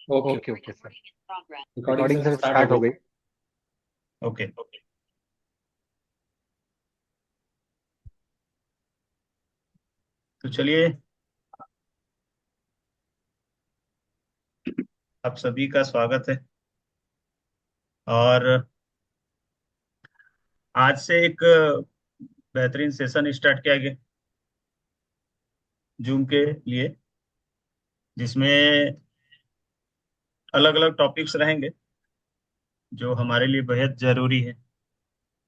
Okay. Okay okay sir. Recording recording sir sir start हो start हो गई। गई। ओके। तो चलिए, आप सभी का स्वागत है। और आज से एक बेहतरीन सेशन स्टार्ट किया गया जूम के लिए, जिसमें अलग अलग टॉपिक्स रहेंगे जो हमारे लिए बेहद जरूरी है,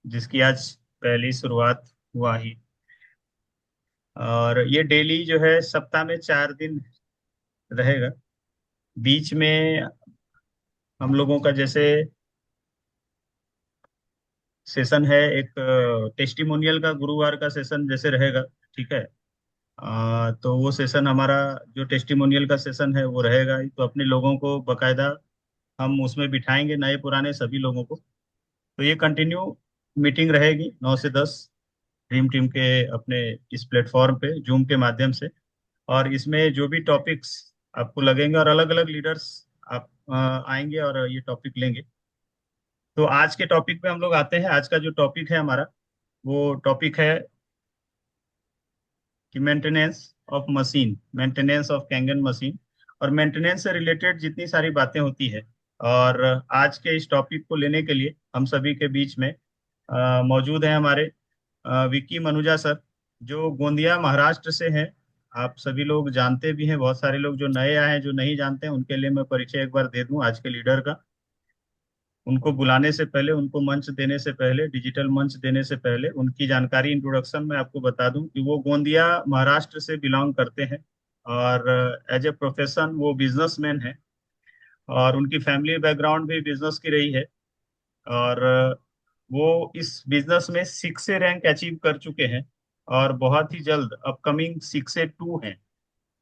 जिसकी आज पहली शुरुआत हुआ ही। और ये डेली जो है सप्ताह में 4 दिन रहेगा। बीच में हम लोगों का जैसे सेशन है, एक टेस्टिमोनियल का गुरुवार का सेशन जैसे रहेगा। ठीक है। तो वो सेशन हमारा, जो टेस्टिमोनियल का सेशन है वो रहेगा ही। तो अपने लोगों को बकायदा हम उसमें बिठाएंगे, नए पुराने सभी लोगों को। तो ये कंटिन्यू मीटिंग रहेगी 9 से 10, ड्रीम टीम के अपने इस प्लेटफॉर्म पे जूम के माध्यम से। और इसमें जो भी टॉपिक्स आपको लगेंगे, और अलग अलग लीडर्स आप आएंगे और ये टॉपिक लेंगे। तो आज के टॉपिक पे हम लोग आते हैं। आज का जो टॉपिक है हमारा, वो टॉपिक है कि maintenance of machine, maintenance of Kangen machine, और मेंटेनेंस से रिलेटेड जितनी सारी बातें होती है। और आज के इस टॉपिक को लेने के लिए हम सभी के बीच में मौजूद हैं हमारे विक्की मनुजा सर, जो गोंदिया महाराष्ट्र से हैं। आप सभी लोग जानते भी हैं, बहुत सारे लोग जो नए आए हैं, जो नहीं जानते हैं, उनके लिए मैं परिचय एक बार दे दूं आज के लीडर का। उनको बुलाने से पहले, उनको मंच देने से पहले, डिजिटल मंच देने से पहले, उनकी जानकारी, इंट्रोडक्शन में आपको बता दूं कि वो गोंदिया महाराष्ट्र से बिलोंग करते हैं। और एज ए प्रोफेशन वो बिजनेसमैन है, और उनकी फैमिली बैकग्राउंड भी बिजनेस की रही है। और वो इस बिजनेस में 6 रैंक अचीव कर चुके हैं, और बहुत ही जल्द अपकमिंग 6 से 2 हैं।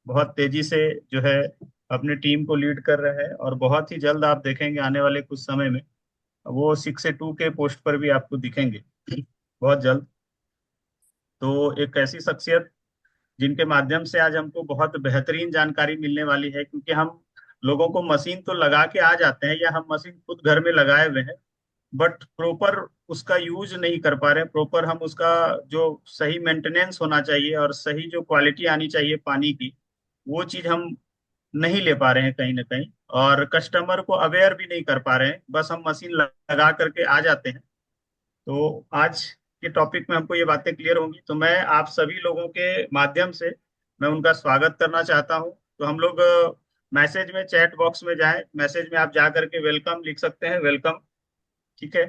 बहुत तेजी से जो है अपने टीम को लीड कर रहे हैं, और बहुत ही जल्द आप देखेंगे आने वाले कुछ समय में वो 6 से 2 के पोस्ट पर भी आपको दिखेंगे बहुत जल्द। तो एक ऐसी शख्सियत जिनके माध्यम से आज हमको बहुत बेहतरीन जानकारी मिलने वाली है, क्योंकि हम लोगों को मशीन तो लगा के आ जाते हैं, या हम मशीन खुद घर में लगाए हुए हैं, बट प्रॉपर उसका यूज नहीं कर पा रहे हैं। प्रॉपर हम उसका जो सही मेंटेनेंस होना चाहिए और सही जो क्वालिटी आनी चाहिए पानी की, वो चीज हम नहीं ले पा रहे हैं कहीं ना कहीं। और कस्टमर को अवेयर भी नहीं कर पा रहे हैं, बस हम मशीन लगा करके आ जाते हैं। तो आज के टॉपिक में हमको ये बातें क्लियर होंगी, तो मैं आप सभी लोगों के माध्यम से मैं उनका स्वागत करना चाहता हूं। तो हम लोग मैसेज में, चैट बॉक्स में जाएं, मैसेज में आप जा करके वेलकम लिख सकते हैं, वेलकम। ठीक है।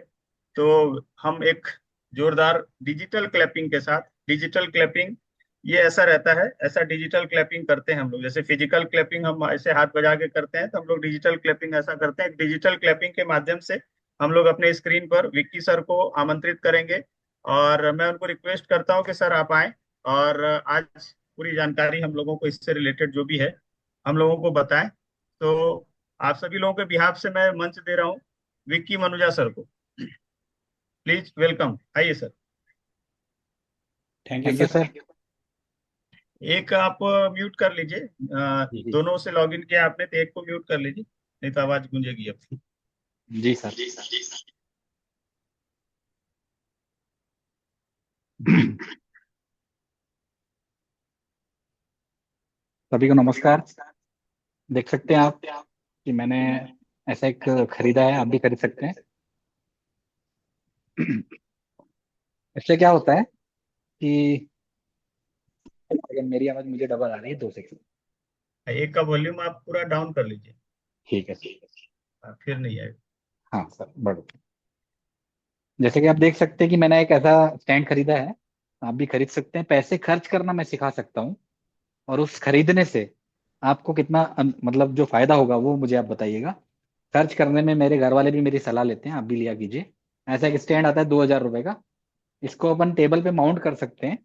तो हम एक जोरदार डिजिटल क्लैपिंग के साथ, डिजिटल क्लैपिंग ये ऐसा रहता है, ऐसा डिजिटल क्लैपिंग करते हैं हम लोग। जैसे फिजिकल क्लैपिंग हम ऐसे हाथ बजा के करते हैं, तो हम लोग डिजिटल क्लैपिंग ऐसा करते हैं। डिजिटल क्लैपिंग के माध्यम से हम लोग अपने स्क्रीन पर विक्की सर को आमंत्रित करेंगे, और मैं उनको रिक्वेस्ट करता हूँ कि सर आप आए, और आज पूरी जानकारी हम लोगों को इससे रिलेटेड जो भी है हम लोगों को बताएं। तो आप सभी लोगों के बिहाफ से मैं मंच दे रहा हूँ विक्की मनुजा सर को। प्लीज वेलकम, आइए sir. Thank you thank you sir. Sir. एक आप म्यूट कर लीजिए। जी। दोनों से लॉगिन किया आपने, तो एक को म्यूट कर लीजिए, नहीं तो आवाज गूंजेगी अब। जी सर। जी सर। सभी को नमस्कार। देख सकते हैं आप कि मैंने ऐसा एक खरीदा है, आप भी खरीद सकते हैं। इससे क्या होता है कि अगर मेरी आवाज मुझे डबल आ रही है, 2 सेकंड। एक का वॉल्यूम आप पूरा डाउन कर लीजिए। ठीक है सर। फिर नहीं आएगा। हाँ सर, बढ़ो। जैसे कि आप देख सकते हैं कि मैंने एक ऐसा स्टैंड खरीदा है, आप भी खरीद सकते हैं। पैसे खर्च करना मैं सिखा सकता हूँ, और उस खरीदने से आपको कितना मतलब जो फायदा होगा वो मुझे आप बताइएगा। खर्च करने में मेरे घर वाले भी मेरी सलाह लेते हैं, आप भी लिया कीजिए। ऐसा एक स्टैंड आता है 2,000 रुपए का। इसको अपन टेबल पे माउंट कर सकते हैं।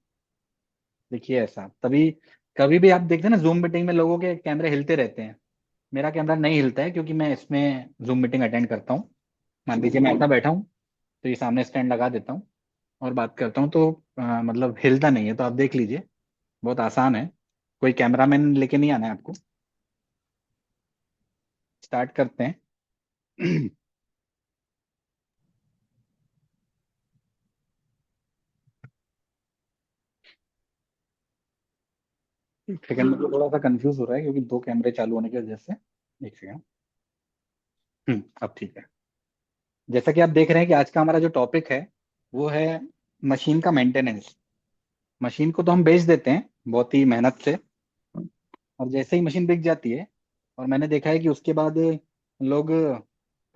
देखिए ऐसा, तभी कभी भी आप देखते हैं ना, जूम मीटिंग में लोगों के कैमरे हिलते रहते हैं। मेरा कैमरा नहीं हिलता है, क्योंकि मैं इसमें जूम मीटिंग अटेंड करता हूँ। मान लीजिए मैं ऐसा बैठा हूँ, तो ये सामने स्टैंड लगा देता हूँ और बात करता हूँ, तो मतलब हिलता नहीं है। तो आप देख लीजिए, बहुत आसान है। कोई कैमरामैन लेके नहीं आना है आपको। स्टार्ट करते हैं। एक सेकंड, मुझे थोड़ा सा कंफ्यूज हो रहा है क्योंकि दो कैमरे चालू होने की वजह से। एक सेकंड। अब ठीक है। जैसा कि आप देख रहे हैं कि आज का हमारा जो टॉपिक है वो है मशीन का मेंटेनेंस। मशीन को तो हम बेच देते हैं बहुत ही मेहनत से, और जैसे ही मशीन बिक जाती है, और मैंने देखा है कि उसके बाद लोग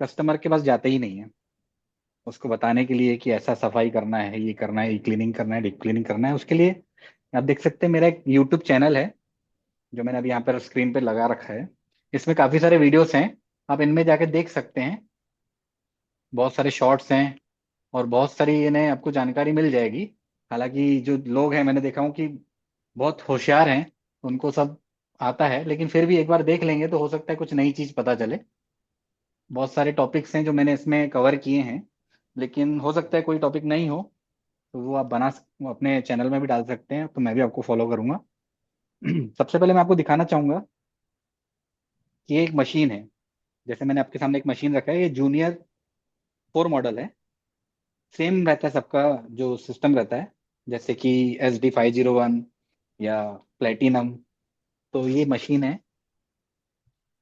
कस्टमर के पास जाते ही नहीं है उसको बताने के लिए कि ऐसा सफाई करना है, ये करना है, ये क्लीनिंग करना है, डीप क्लीनिंग करना है। उसके लिए आप देख सकते हैं मेरा एक यूट्यूब चैनल है जो मैंने अभी यहाँ पर स्क्रीन पे लगा रखा है। इसमें काफी सारे वीडियोस हैं, आप इनमें जाके देख सकते हैं। बहुत सारे शॉर्ट्स हैं और बहुत सारी इन्हें आपको जानकारी मिल जाएगी। हालांकि जो लोग हैं मैंने देखा हूँ कि बहुत होशियार हैं, उनको सब आता है, लेकिन फिर भी एक बार देख लेंगे तो हो सकता है कुछ नई चीज पता चले। बहुत सारे टॉपिक्स हैं जो मैंने इसमें कवर किए हैं, लेकिन हो सकता है कोई टॉपिक नहीं हो तो वो आप वो अपने चैनल में भी डाल सकते हैं, तो मैं भी आपको फॉलो करूंगा। सबसे पहले मैं आपको दिखाना चाहूंगा कि ये एक मशीन है। जैसे मैंने आपके सामने एक मशीन रखा है, ये जूनियर 4 मॉडल है। सेम रहता है सबका जो सिस्टम रहता है, जैसे कि SD 501 या प्लेटिनम। तो ये मशीन है,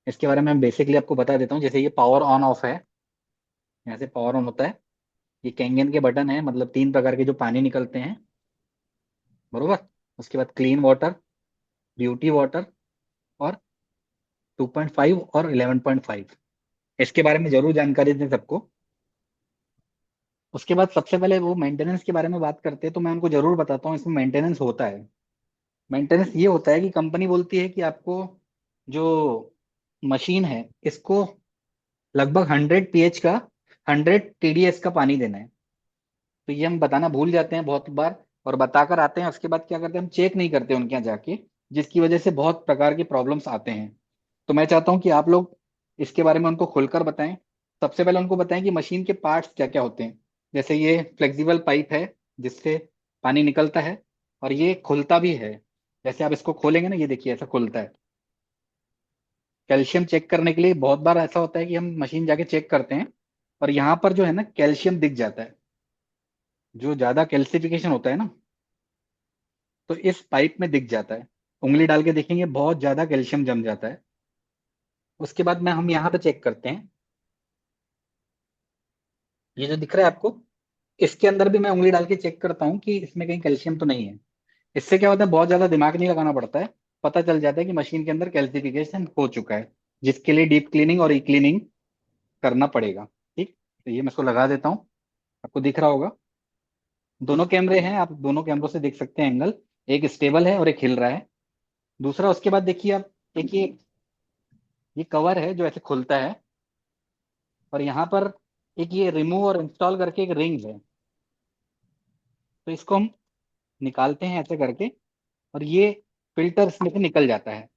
इसके बारे में मैं बेसिकली आपको बता देता हूँ। जैसे ये पावर ऑन ऑफ है, यहाँ से पावर ऑन होता है। ये कैंगन के बटन है, मतलब 3 प्रकार के जो पानी निकलते हैं, बरोबर। उसके बाद क्लीन वाटर, ब्यूटी वाटर, और 2.5 और 11.5। इसके बारे में जरूर जानकारी दें सबको। उसके बाद सबसे पहले वो मेंटेनेंस के बारे में बात करते हैं, तो मैं उनको जरूर बताता हूँ इसमें मेंटेनेंस होता है। मेंटेनेंस ये होता है कि कंपनी बोलती है कि आपको जो मशीन है इसको लगभग 100 pH का, 100 TDS का पानी देना है। तो ये हम बताना भूल जाते हैं बहुत बार, और बताकर आते हैं, उसके बाद क्या करते हैं हम चेक नहीं करते उनके यहाँ जाके, जिसकी वजह से बहुत प्रकार के प्रॉब्लम्स आते हैं। तो मैं चाहता हूँ कि आप लोग इसके बारे में उनको खुलकर बताएं। सबसे पहले उनको बताएं कि मशीन के पार्ट्स क्या क्या होते हैं। जैसे ये फ्लेक्सिबल पाइप है जिससे पानी निकलता है, और ये खुलता भी है। जैसे आप इसको खोलेंगे ना, ये देखिए ऐसा खुलता है। कैल्शियम चेक करने के लिए बहुत बार ऐसा होता है कि हम मशीन जाके चेक करते हैं और यहाँ पर जो है ना कैल्शियम दिख जाता है। जो ज्यादा कैल्सिफिकेशन होता है ना, तो इस पाइप में दिख जाता है। उंगली डाल के देखेंगे बहुत ज्यादा कैल्शियम जम जाता है। उसके बाद में हम यहाँ पे चेक करते हैं, ये जो दिख रहा है आपको, इसके अंदर भी मैं उंगली डाल के चेक करता हूँ कि इसमें कहीं कैल्शियम तो नहीं है। इससे क्या होता है, बहुत ज्यादा दिमाग नहीं लगाना पड़ता है, पता चल जाता है कि मशीन के अंदर कैल्सिफिकेशन हो चुका है, जिसके लिए डीप क्लीनिंग और ई क्लीनिंग करना पड़ेगा। ठीक, तो ये मैं इसको लगा देता हूँ। आपको दिख रहा होगा, दोनों कैमरे हैं, आप दोनों कैमरों से देख सकते हैं एंगल। एक स्टेबल है और एक हिल रहा है। दूसरा, उसके बाद देखिए आप, एक ये कवर है जो ऐसे खुलता है, और यहाँ पर एक ये रिमूव और इंस्टॉल करके एक रिंग है। तो इसको हम निकालते हैं ऐसे करके, और ये फिल्टर इसमें से निकल जाता है।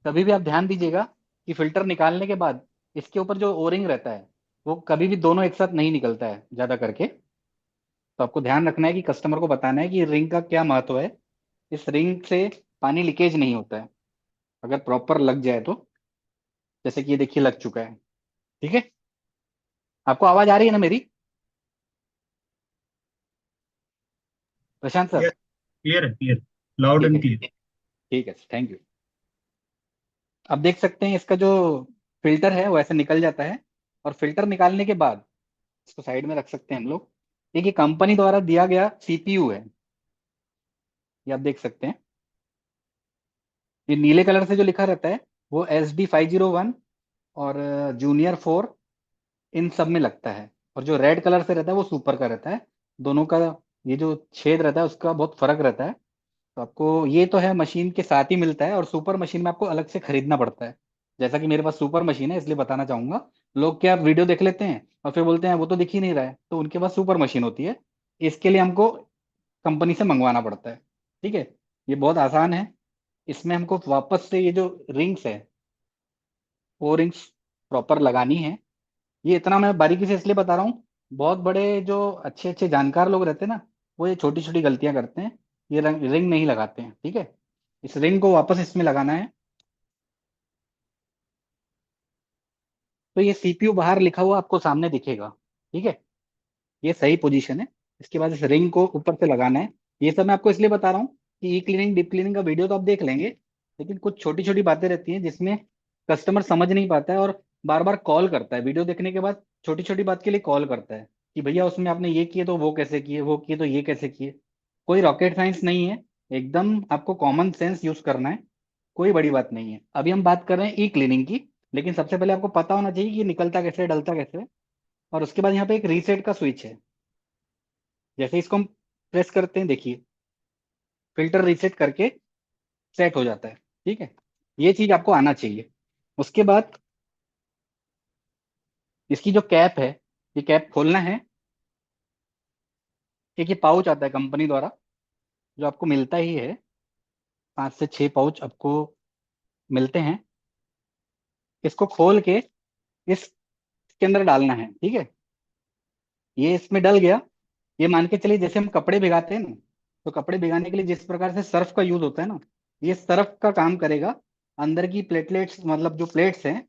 कभी भी आप ध्यान दीजिएगा कि फिल्टर निकालने के बाद इसके ऊपर जो ओरिंग रहता है वो कभी भी दोनों एक साथ नहीं निकलता है ज्यादा करके। तो आपको ध्यान रखना है कि कस्टमर को बताना है कि रिंग का क्या महत्व है। इस रिंग से पानी लीकेज नहीं होता है अगर प्रॉपर लग जाए तो। जैसे कि ये देखिए लग चुका है। ठीक है, आपको आवाज आ रही है ना मेरी, प्रशांत सर? क्लियर है, क्लियर, लाउड ठीक एंड है, क्लियर। ठीक है, थैंक यू। अब देख सकते हैं इसका जो फिल्टर है वो ऐसे निकल जाता है। और फिल्टर निकालने के बाद इसको साइड में रख सकते हैं हम लोग। एक ये कंपनी द्वारा दिया गया CPU है, ये आप देख सकते हैं। ये नीले कलर से जो लिखा रहता है वो SD 501 और जूनियर 4, इन सब में लगता है। और जो रेड कलर से रहता है वो सुपर का रहता है। दोनों का ये जो छेद रहता है उसका बहुत फर्क रहता है। तो आपको ये तो है मशीन के साथ ही मिलता है, और सुपर मशीन में आपको अलग से खरीदना पड़ता है। जैसा कि मेरे पास सुपर मशीन है इसलिए बताना चाहूंगा। लोग क्या वीडियो देख लेते हैं और फिर बोलते हैं वो तो दिख ही नहीं रहा है, तो उनके पास सुपर मशीन होती है। इसके लिए हमको कंपनी से मंगवाना पड़ता है। ठीक है, ये बहुत आसान है। इसमें हमको वापस से ये जो रिंग्स है वो रिंग्स प्रॉपर लगानी है। ये इतना मैं बारीकी से इसलिए बता रहा हूँ, बहुत बड़े जो अच्छे अच्छे जानकार लोग रहते हैं ना, वो ये छोटी छोटी गलतियां करते हैं, ये रिंग नहीं लगाते हैं। ठीक है, इस रिंग को वापस इसमें लगाना है। तो ये सीपीयू बाहर लिखा हुआ आपको सामने दिखेगा, ठीक है। ये सही पोजीशन है। इसके बाद इस रिंग को ऊपर से लगाना है। ये सब मैं आपको इसलिए बता रहा हूँ कि ई क्लीनिंग डीप क्लीनिंग का वीडियो तो आप देख लेंगे, लेकिन कुछ छोटी छोटी बातें रहती हैं जिसमें कस्टमर समझ नहीं पाता है और बार बार कॉल करता है वीडियो देखने के बाद, छोटी छोटी बात के लिए कॉल करता है कि भैया उसमें आपने ये किए तो वो कैसे किए, वो किए तो ये कैसे किए। कोई रॉकेट साइंस नहीं है, एकदम आपको कॉमन सेंस यूज करना है। कोई बड़ी बात नहीं है। अभी हम बात कर रहे हैं ई क्लीनिंग की, लेकिन सबसे पहले आपको पता होना चाहिए कि ये निकलता कैसे है, डलता कैसे है। और उसके बाद यहाँ पे एक रीसेट का स्विच है। जैसे इसको हम प्रेस करते हैं, देखिए फिल्टर रीसेट करके सेट हो जाता है, ठीक है। ये चीज आपको आना चाहिए। उसके बाद इसकी जो कैप है, ये कैप खोलना है। एक ये पाउच आता है कंपनी द्वारा, जो आपको मिलता ही है, 5 से 6 पाउच आपको मिलते हैं। इसको खोल के इसके अंदर डालना है, ठीक है। ये इसमें डल गया। ये मान के चलिए जैसे हम कपड़े भिगाते हैं ना, तो कपड़े भिगाने के लिए जिस प्रकार से सर्फ का यूज होता है ना, ये सर्फ का काम करेगा। अंदर की प्लेटलेट्स, मतलब जो प्लेट्स हैं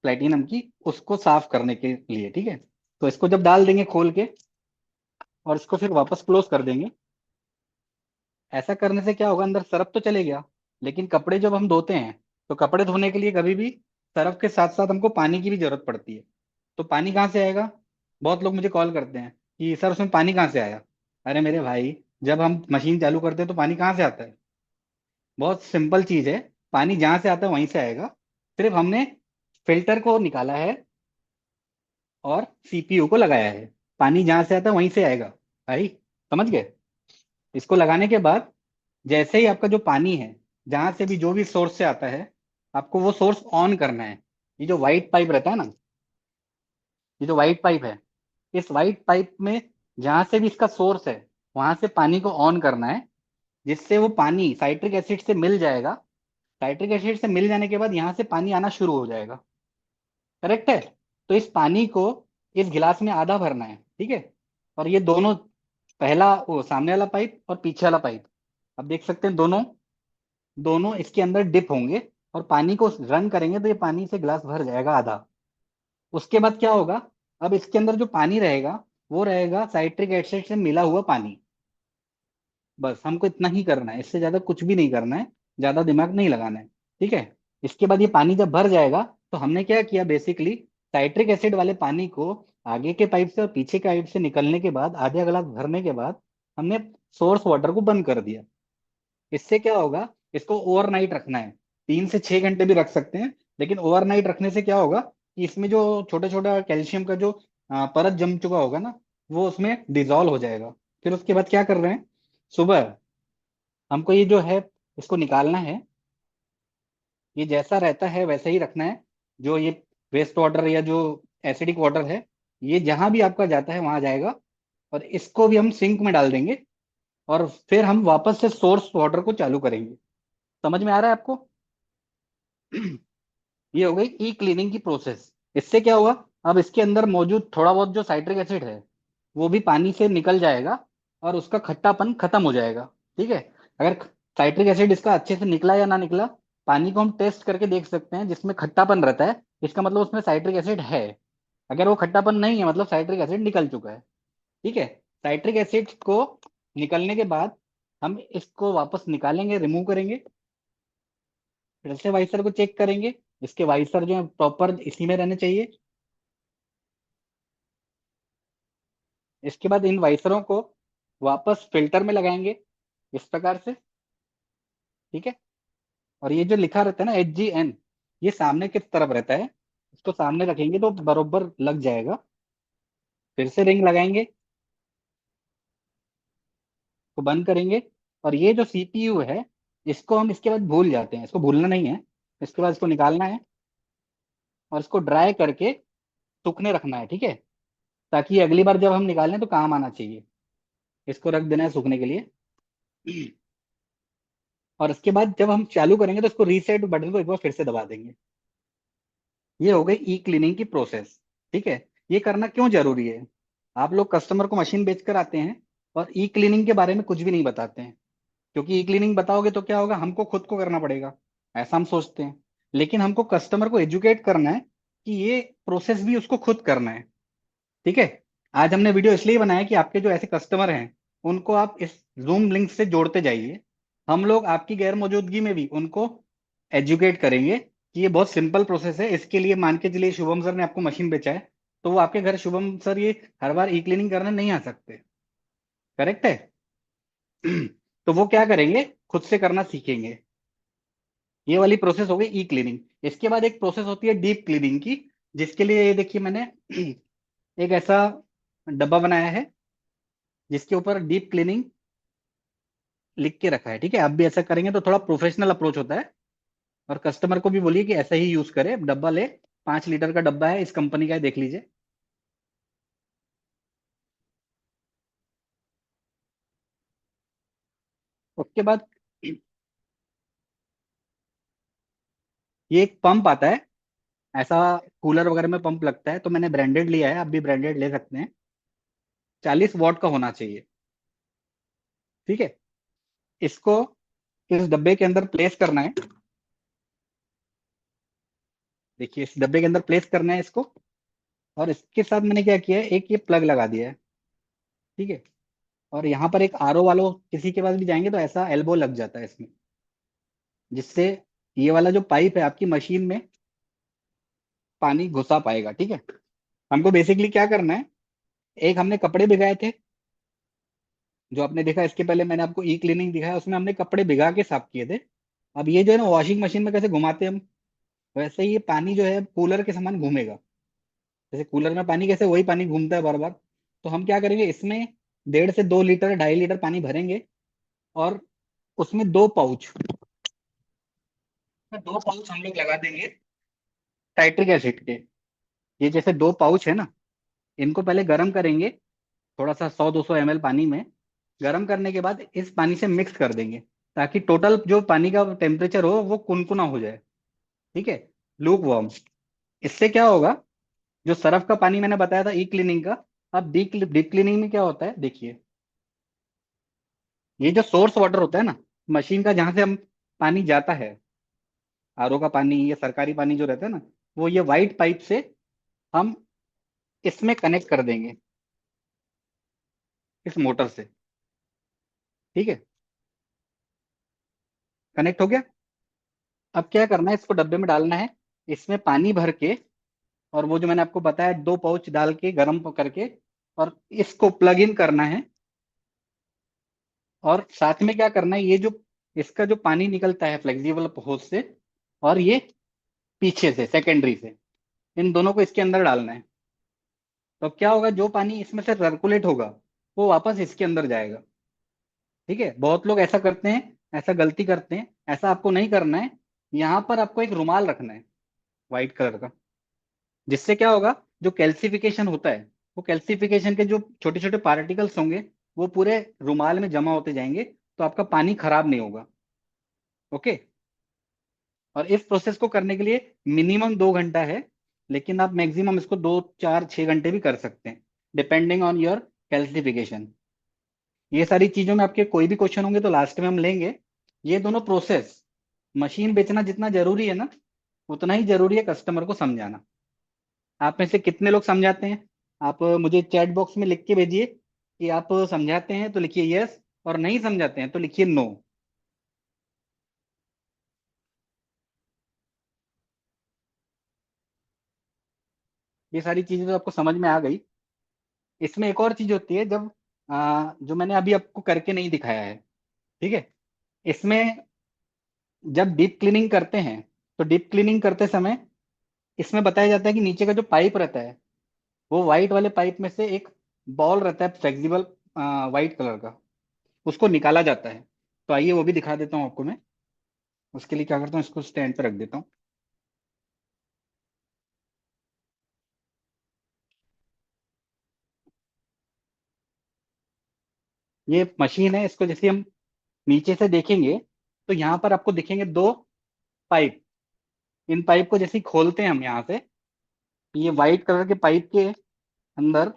प्लेटिनम की, उसको साफ करने के लिए, ठीक है। तो इसको जब डाल देंगे खोल के और इसको फिर वापस क्लोज कर देंगे, ऐसा करने से क्या होगा, अंदर सरफ तो चले गया, लेकिन कपड़े जब हम धोते हैं तो कपड़े धोने के लिए कभी भी सरफ के साथ साथ हमको पानी की भी जरूरत पड़ती है। तो पानी कहाँ से आएगा? बहुत लोग मुझे कॉल करते हैं कि सर उसमें पानी कहाँ से आया। अरे मेरे भाई, जब हम मशीन चालू करते हैं तो पानी कहाँ से आता है? बहुत सिंपल चीज है। पानी जहां से आता है वहीं से आएगा। सिर्फ हमने फिल्टर को निकाला है और सीपीयू को लगाया है। पानी जहां से आता है वहीं से आएगा भाई, समझ गए? इसको लगाने के बाद जैसे ही आपका जो पानी है, जहां से भी जो भी सोर्स से आता है, आपको वो सोर्स ऑन करना है। ये जो व्हाइट पाइप रहता है ना, ये जो व्हाइट पाइप है, इस व्हाइट पाइप में जहां से भी इसका सोर्स है, वहां से पानी को ऑन करना है, जिससे वो पानी साइट्रिक एसिड से मिल जाएगा। साइट्रिक एसिड से मिल जाने के बाद यहाँ से पानी आना शुरू हो जाएगा। करेक्ट है? तो इस पानी को इस गिलास में आधा भरना है, ठीक है। और ये दोनों, पहला वो सामने वाला पाइप और पीछे वाला पाइप, अब देख सकते हैं दोनों दोनों इसके अंदर डिप होंगे और पानी को रन करेंगे तो ये पानी से गिलास भर जाएगा आधा। उसके बाद क्या होगा? अब इसके अंदर जो पानी रहेगा वो रहेगा साइट्रिक एसिड से मिला हुआ पानी। बस हमको इतना ही करना है, इससे ज्यादा कुछ भी नहीं करना है। ज्यादा दिमाग नहीं लगाना है, ठीक है। इसके बाद ये पानी जब भर जाएगा, तो हमने क्या किया बेसिकली, साइट्रिक एसिड वाले पानी को आगे के पाइप से और पीछे के पाइप से निकलने के बाद, आधे गिलास भरने के बाद, हमने सोर्स वाटर को बंद कर दिया। इससे क्या होगा, इसको ओवरनाइट रखना है। 3 से 6 घंटे भी रख सकते हैं, लेकिन ओवरनाइट रखने से क्या होगा कि इसमें जो छोटा छोटा कैल्शियम का जो परत जम चुका होगा ना, वो उसमें डिजॉल्व हो जाएगा। फिर उसके बाद क्या कर रहे हैं, सुबह हमको ये जो है इसको निकालना है। ये जैसा रहता है वैसे ही रखना है। जो ये वेस्ट वाटर या जो एसिडिक वाटर है, ये जहां भी आपका जाता है वहां जाएगा। और इसको भी हम सिंक में डाल देंगे और फिर हम वापस से सोर्स वाटर को चालू करेंगे। समझ में आ रहा है आपको? ये हो गई ई क्लीनिंग की प्रोसेस। इससे क्या हुआ, अब इसके अंदर मौजूद थोड़ा बहुत जो साइट्रिक एसिड है, वो भी पानी से निकल जाएगा और उसका खट्टापन खत्म हो जाएगा, ठीक है। अगर साइट्रिक एसिड इसका अच्छे से निकला या ना निकला, पानी को हम टेस्ट करके देख सकते हैं। जिसमें खट्टापन रहता है, इसका मतलब उसमें साइट्रिक एसिड है। अगर वो खट्टापन नहीं है, मतलब साइट्रिक एसिड निकल चुका है, ठीक है। साइट्रिक एसिड को निकलने के बाद हम इसको वापस निकालेंगे, रिमूव करेंगे। फिर से वाइसर को चेक करेंगे। इसके वाइसर जो है प्रॉपर इसी में रहने चाहिए। इसके बाद इन वाइसरों को वापस फिल्टर में लगाएंगे, इस प्रकार से, ठीक है। और ये जो लिखा रहता है ना HGN, ये सामने की तरफ रहता है। इसको सामने रखेंगे तो बरोबर लग जाएगा। फिर से रिंग लगाएंगे, को बंद करेंगे। और ये जो CPU है, इसको हम इसके बाद भूल जाते हैं, इसको भूलना नहीं है। इसके बाद इसको निकालना है और इसको ड्राई करके सूखने रखना है, ठीक है। ताकि अगली बार जब हम निकालें तो काम आना चाहिए। इसको रख देना है सूखने के लिए। और इसके बाद जब हम चालू करेंगे तो इसको रीसेट बटन को एक बार फिर से दबा देंगे। ये हो गई ई क्लीनिंग की प्रोसेस, ठीक है। ये करना क्यों जरूरी है? आप लोग कस्टमर को मशीन बेचकर आते हैं और ई क्लीनिंग के बारे में कुछ भी नहीं बताते हैं। क्योंकि ई क्लीनिंग बताओगे तो क्या होगा, हमको खुद को करना पड़ेगा, ऐसा हम सोचते हैं। लेकिन हमको कस्टमर को एजुकेट करना है कि ये प्रोसेस भी उसको खुद करना है। ठीक है। आज हमने वीडियो इसलिए बनाया कि आपके जो ऐसे कस्टमर हैं उनको आप इस जूम लिंक से जोड़ते जाइए। हम लोग आपकी गैर मौजूदगी में भी उनको एजुकेट करेंगे कि ये बहुत सिंपल प्रोसेस है। इसके लिए मान के चलिए शुभम सर ने आपको मशीन बेचा है, तो वो आपके घर शुभम सर ये हर बार ई क्लीनिंग करने नहीं आ सकते। करेक्ट है। तो वो क्या करेंगे, खुद से करना सीखेंगे। ये वाली प्रोसेस हो गई ई क्लीनिंग। इसके बाद एक प्रोसेस होती है डीप क्लीनिंग की, जिसके लिए ये देखिए मैंने एक ऐसा डब्बा बनाया है जिसके ऊपर डीप क्लीनिंग लिख के रखा है। ठीक है, आप भी ऐसा करेंगे तो थोड़ा प्रोफेशनल अप्रोच होता है। और कस्टमर को भी बोलिए कि ऐसा ही यूज करे, डब्बा ले। 5 लीटर का डब्बा है, इस कंपनी का है, देख लीजिए। उसके बाद ये एक पंप आता है, ऐसा कूलर वगैरह में पंप लगता है, तो मैंने ब्रांडेड लिया है, आप भी ब्रांडेड ले सकते हैं। 40 वॉट का होना चाहिए। ठीक है। इसको इस डब्बे के अंदर प्लेस करना है। देखिए इस डब्बे के अंदर प्लेस करना है इसको। और इसके साथ मैंने क्या किया है, एक ये प्लग लगा दिया है। ठीक है। और यहाँ पर एक आरओ वालों किसी के पास भी जाएंगे तो ऐसा एल्बो लग जाता है इसमें, जिससे ये वाला जो पाइप है आपकी मशीन में पानी घुसा पाएगा। ठीक है। हमको बेसिकली क्या करना है, एक हमने कपड़े भिगाए थे, जो आपने देखा इसके पहले मैंने आपको ई क्लीनिंग दिखाया, उसमें हमने कपड़े भिगा के साफ किए थे। अब ये जो है ना वॉशिंग मशीन में कैसे घुमाते हैं हम, वैसे ही ये पानी जो है कूलर के समान घूमेगा। जैसे कूलर में पानी कैसे, वही पानी घूमता है बार बार। तो हम क्या करेंगे, इसमें 1.5 से 2 लीटर 2.5 लीटर पानी भरेंगे। और उसमें 2 पाउच, 2 पाउच हम लोग लगा देंगे टाइट्रिक एसिड के। ये जैसे 2 पाउच है ना, इनको पहले गर्म करेंगे, थोड़ा सा 100-200 ml पानी में। गर्म करने के बाद इस पानी से मिक्स कर देंगे, ताकि टोटल जो पानी का टेम्परेचर हो वो कुनकुना हो जाए। ठीक है, लूक वार्म। इससे क्या होगा, जो सरफ का पानी मैंने बताया था ई क्लीनिंग का, अब डीप क्लीनिंग में क्या होता है देखिए। ये जो सोर्स वाटर होता है ना, मशीन का जहां से हम पानी जाता है, आरओ का पानी या सरकारी पानी जो रहता है ना, वो ये वाइट पाइप से हम इसमें कनेक्ट कर देंगे, इस मोटर से। ठीक है, कनेक्ट हो गया। अब क्या करना है, इसको डब्बे में डालना है, इसमें पानी भर के, और वो जो मैंने आपको बताया 2 पाउच डाल के गर्म करके, और इसको प्लग इन करना है। और साथ में क्या करना है, ये जो इसका जो पानी निकलता है फ्लेक्सिबल होज से, और ये पीछे से सेकेंडरी से, इन दोनों को इसके अंदर डालना है। तो अब क्या होगा, जो पानी इसमें से सर्कुलेट होगा वो वापस इसके अंदर जाएगा। ठीक है, बहुत लोग ऐसा करते हैं, ऐसा गलती करते हैं, ऐसा आपको नहीं करना है। यहाँ पर आपको एक रुमाल रखना है, व्हाइट कलर का। जिससे क्या होगा, जो कैल्सिफिकेशन होता है, वो कैल्सिफिकेशन के जो छोटे छोटे पार्टिकल्स होंगे वो पूरे रुमाल में जमा होते जाएंगे, तो आपका पानी खराब नहीं होगा। ओके। और इस प्रोसेस को करने के लिए मिनिमम 2 घंटा है, लेकिन आप मैक्सिमम इसको 2 4 6 घंटे भी कर सकते हैं, डिपेंडिंग ऑन योर कैल्सिफिकेशन। ये सारी चीजों में आपके कोई भी क्वेश्चन होंगे तो लास्ट में हम लेंगे। ये दोनों प्रोसेस, मशीन बेचना जितना जरूरी है ना, उतना ही जरूरी है कस्टमर को समझाना। आप में से कितने लोग समझाते हैं, आप मुझे चैट बॉक्स में लिख के भेजिए कि आप समझाते हैं तो लिखिए यस, और नहीं समझाते हैं तो लिखिए नो। ये सारी चीजें तो आपको समझ में आ गई। इसमें एक और चीज होती है, जब जो मैंने अभी आपको करके नहीं दिखाया है। ठीक है, इसमें जब डीप क्लीनिंग करते हैं, तो डीप क्लीनिंग करते समय इसमें बताया जाता है कि नीचे का जो पाइप रहता है, वो व्हाइट वाले पाइप में से एक बॉल रहता है फ्लेक्सिबल, व्हाइट कलर का, उसको निकाला जाता है। तो आइए वो भी दिखा देता हूँ आपको मैं। उसके लिए क्या करता हूँ, इसको स्टैंड पे रख देता हूँ। ये मशीन है, इसको जैसे हम नीचे से देखेंगे तो यहाँ पर आपको दिखेंगे 2 पाइप। इन पाइप को जैसे ही खोलते हैं हम यहाँ से, ये व्हाइट कलर के पाइप के अंदर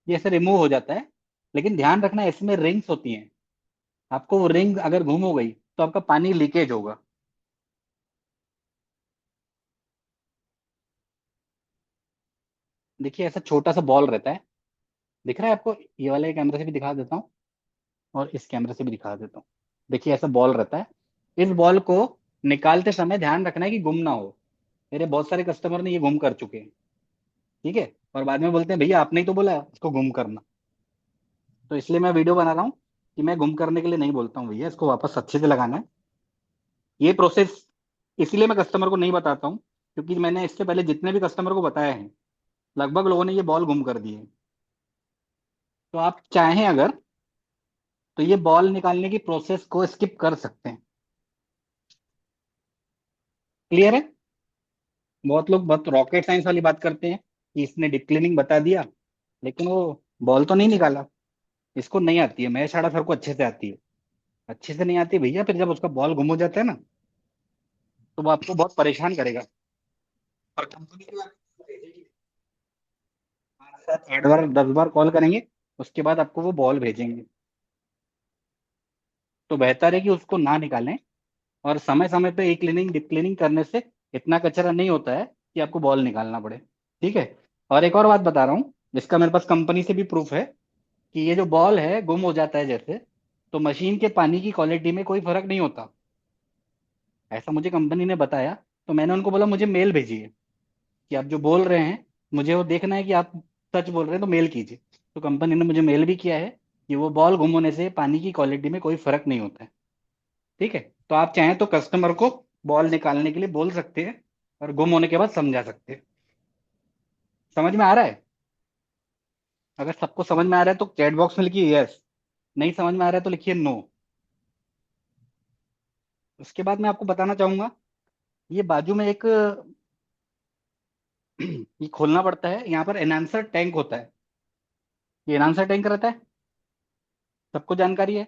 ये ऐसे रिमूव हो जाता है। लेकिन ध्यान रखना, इसमें रिंग्स होती हैं, आपको वो रिंग अगर गुम हो गई तो आपका पानी लीकेज होगा। देखिए ऐसा छोटा सा बॉल रहता है, दिख रहा है आपको? ये वाले कैमरे से भी दिखा देता हूँ और इस कैमरे से भी दिखा देता हूँ। देखिए ऐसा बॉल रहता है। इस बॉल को निकालते समय ध्यान रखना है कि गुम ना हो। मेरे बहुत सारे कस्टमर ने ये गुम कर चुके हैं, ठीक है, और बाद में बोलते हैं भैया आपने ही तो बोला इसको गुम करना। तो इसलिए मैं वीडियो बना रहा हूँ कि मैं गुम करने के लिए नहीं बोलता हूँ, भैया इसको वापस अच्छे से लगाना है। ये प्रोसेस इसीलिए मैं कस्टमर को नहीं बताता हूँ, क्योंकि मैंने इससे पहले जितने भी कस्टमर को बताया है, लगभग लोगों ने ये बॉल गुम कर दिए। तो आप चाहें अगर, तो ये बॉल निकालने की प्रोसेस को स्किप कर सकते हैं। क्लियर है? बहुत लोग बहुत रॉकेट साइंस वाली बात करते हैं कि इसने डीप क्लीनिंग बता दिया, लेकिन वो बॉल तो नहीं निकाला। इसको नहीं आती है, महेश आड़ा सर को अच्छे से आती है। अच्छे से नहीं आती भैया, फिर जब उसका बॉल गुम हो जाता है ना, तो वो आपको बहुत परेशान करेगा। और कंपनी को आपको भेजेगी, हमारे साथ 8 बार 10 बार कॉल करेंगे, उसके बाद आपको वो बॉल भेजेंगे। तो बेहतर है कि उसको ना निकालें। और समय समय पे एक क्लीनिंग डीप क्लीनिंग करने से इतना कचरा नहीं होता है कि आपको बॉल निकालना पड़े। ठीक है। और एक और बात बता रहा हूँ, जिसका मेरे पास कंपनी से भी प्रूफ है, कि ये जो बॉल है गुम हो जाता है जैसे, तो मशीन के पानी की क्वालिटी में कोई फर्क नहीं होता। ऐसा मुझे कंपनी ने बताया। तो मैंने उनको बोला मुझे मेल भेजिए कि आप जो बोल रहे हैं, मुझे वो देखना है कि आप सच बोल रहे हैं, तो मेल कीजिए। तो कंपनी ने मुझे मेल भी किया है कि वो बॉल गुम होने से पानी की क्वालिटी में कोई फर्क नहीं होता है। ठीक है। तो आप चाहें तो कस्टमर को बॉल निकालने के लिए बोल सकते हैं और गुम होने के बाद समझा सकते हैं। समझ में आ रहा है? अगर सबको समझ में आ रहा है तो चैट बॉक्स में लिखिए यस, नहीं समझ में आ रहा है तो लिखिए नो। उसके बाद मैं आपको बताना चाहूंगा, ये बाजू में एक ये खोलना पड़ता है, यहाँ पर एनहांसर टैंक होता है। ये एनहांसर टैंक रहता है, सबको जानकारी है।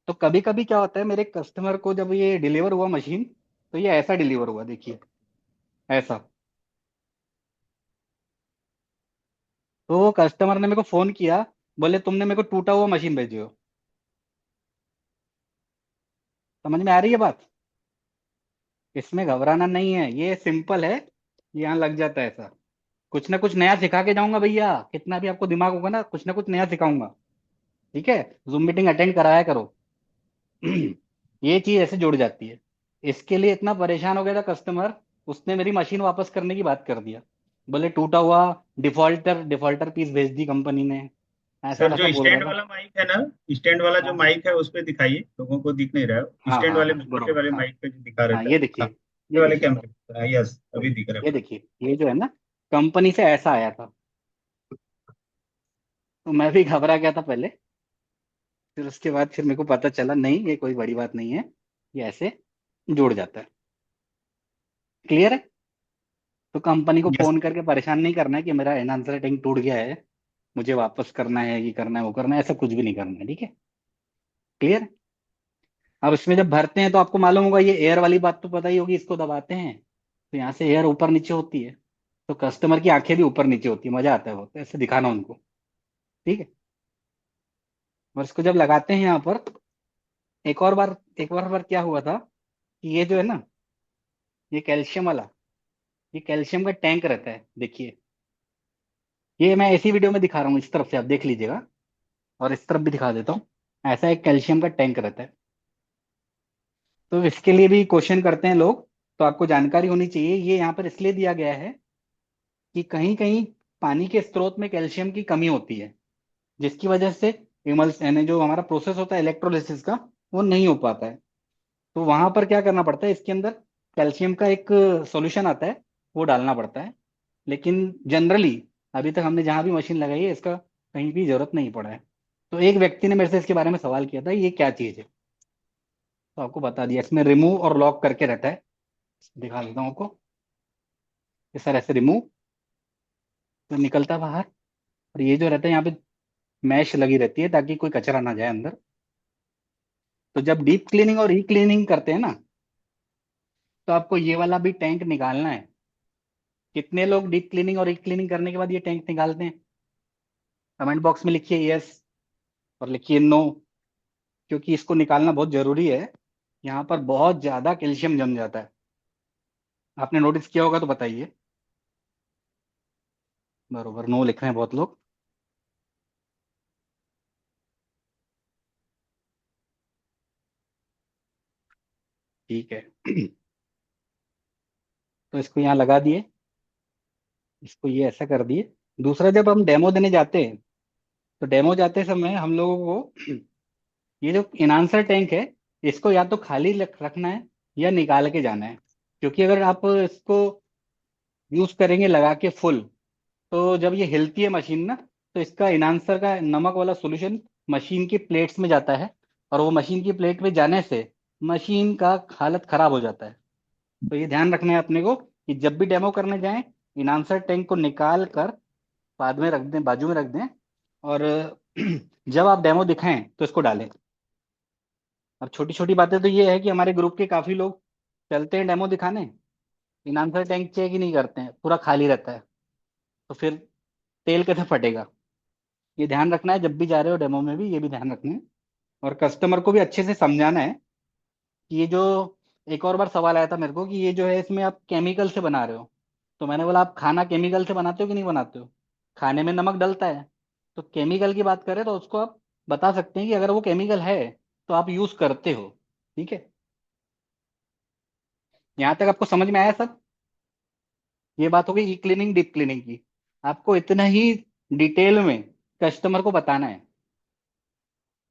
तो कभी कभी क्या होता है, मेरे कस्टमर को जब ये डिलीवर हुआ मशीन, तो ये ऐसा डिलीवर हुआ, देखिए ऐसा। तो वो कस्टमर ने मेरे को फोन किया, बोले तुमने मेरे को टूटा हुआ मशीन भेजे हो। समझ में आ रही है बात? इसमें घबराना नहीं है, ये सिंपल है। यहाँ लग जाता है ऐसा। कुछ ना कुछ नया सिखा के जाऊंगा भैया, कितना भी आपको दिमाग होगा ना कुछ नया सिखाऊंगा। ठीक है। जूम मीटिंग अटेंड कराया करो। ये चीज ऐसे जुड़ जाती है। इसके लिए इतना परेशान हो गया था कस्टमर, उसने मेरी मशीन वापस करने की बात कर दिया। बोले टूटा हुआ डिफॉल्टर डिफॉल्टर पीस भेज दी कंपनी ने, ऐसा सर वैसा जो बोल रहा स्टैंड था। वाला माइक है ना, स्टैंड वाला जो हाँ माइक है उस पे दिखाइए, लोगों को दिख नहीं रहा है, हाँ स्टैंड हाँ वाले हाँ छोटे बरोबर, वाले हाँ। माइक पे जो दिखा हाँ रहता है। ये हाँ, देखिए, ये ये वाले देखिए कैमरे सर, पे, यस अभी दिख रहा है ये बड़ा। देखिए, ये जो है ना, कंपनी से ऐसा आया था। तो मैं भी घबरा गया था पहले, फिर उसके बाद फिर मेरे को पता चला नहीं ये कोई बड़ी बात नहीं है, ये ऐसे जुड़ जाता है। क्लियर है? तो कंपनी को यस। फोन करके परेशान नहीं करना है कि मेरा एनहांसर टैंक टूट गया है, मुझे वापस करना है, ये करना है वो करना है, ऐसा कुछ भी नहीं करना है। ठीक है। क्लियर? अब इसमें जब भरते हैं तो आपको मालूम होगा, ये एयर वाली बात तो पता ही होगी, इसको दबाते हैं तो यहाँ से एयर ऊपर नीचे होती है। तो कस्टमर की आंखें भी ऊपर नीचे होती है, मजा आता है बहुत ऐसे दिखाना उनको। ठीक है। और इसको जब लगाते हैं यहाँ पर, एक और बार क्या हुआ था, कि ये जो है ना, ये कैल्शियम वाला, ये कैल्शियम का टैंक रहता है, देखिए। ये मैं ऐसी वीडियो में दिखा रहा हूँ, इस तरफ से आप देख लीजिएगा, और इस तरफ भी दिखा देता हूँ। ऐसा एक कैल्शियम का टैंक रहता है। तो इसके लिए भी क्वेश्चन करते हैं लोग, तो आपको जानकारी होनी चाहिए। ये यहाँ पर इसलिए दिया गया है कि कहीं कहीं पानी के स्रोत में कैल्शियम की कमी होती है, जिसकी वजह से इमल्स यानी जो हमारा प्रोसेस होता है इलेक्ट्रोलिसिस का, वो नहीं हो पाता है। तो वहां पर क्या करना पड़ता है, इसके अंदर कैल्शियम का एक सॉल्यूशन आता है, वो डालना पड़ता है। लेकिन जनरली अभी तक हमने जहां भी मशीन लगाई है, इसका कहीं भी जरूरत नहीं पड़ा है। तो एक व्यक्ति ने मेरे से इसके बारे में सवाल किया था, ये क्या चीज है? तो आपको बता दिया, इसमें रिमूव और लॉक करके रहता है। दिखा देता हूँ आपको। ये सर ऐसे रिमूव, तो निकलता है बाहर। और ये जो रहता है यहाँ पे मैश लगी रहती है, ताकि कोई कचरा ना जाए अंदर। तो जब डीप क्लीनिंग और ई क्लीनिंग करते हैं ना, तो आपको ये वाला भी टैंक निकालना है। कितने लोग डीप क्लीनिंग और ई क्लीनिंग करने के बाद ये टैंक निकालते हैं? कमेंट बॉक्स में लिखिए यस और लिखिए नो, क्योंकि इसको निकालना बहुत जरूरी है। यहाँ पर बहुत ज्यादा कैल्शियम जम जाता है। आपने नोटिस किया होगा तो बताइए। बरोबर, नो लिख रहे हैं बहुत लोग। ठीक है। तो इसको यहाँ लगा दिए, इसको ये ऐसा कर दिए। दूसरा, जब हम डेमो देने जाते हैं, तो डेमो जाते समय हम लोगों को ये जो इनआंसर टैंक है, इसको या तो खाली रखना है या निकाल के जाना है। क्योंकि अगर आप इसको यूज करेंगे लगा के फुल, तो जब ये हिलती है मशीन ना, तो इसका इनआंसर का नमक वाला सॉल्यूशन मशीन की प्लेट्स में जाता है, और वो मशीन की प्लेट में जाने से मशीन का हालत खराब हो जाता है। तो ये ध्यान रखना है अपने को कि जब भी डेमो करने जाएं, इनआंसर टैंक को निकाल कर बाद में रख दें, बाजू में रख दें, और जब आप डेमो दिखाएं तो इसको डालें। अब छोटी छोटी बातें तो ये है कि हमारे ग्रुप के काफी लोग चलते हैं डेमो दिखाने, इनआंसर टैंक चेक ही नहीं करते हैं, पूरा खाली रहता है। तो फिर तेल कैसे फटेगा? ये ध्यान रखना है जब भी जा रहे हो डेमो में भी, ये भी ध्यान रखना है। और कस्टमर को भी अच्छे से समझाना है कि ये जो, एक और बार सवाल आया था मेरे को कि ये जो है इसमें आप केमिकल से बना रहे हो। तो मैंने बोला, आप खाना केमिकल से बनाते हो कि नहीं बनाते हो? खाने में नमक डलता है। तो केमिकल की बात करें तो उसको आप बता सकते हैं कि अगर वो केमिकल है तो आप यूज करते हो। ठीक है। यहाँ तक आपको समझ में आया सब? ये बात हो गई ई क्लीनिंग डीप क्लीनिंग की। आपको इतना ही डिटेल में कस्टमर को बताना है।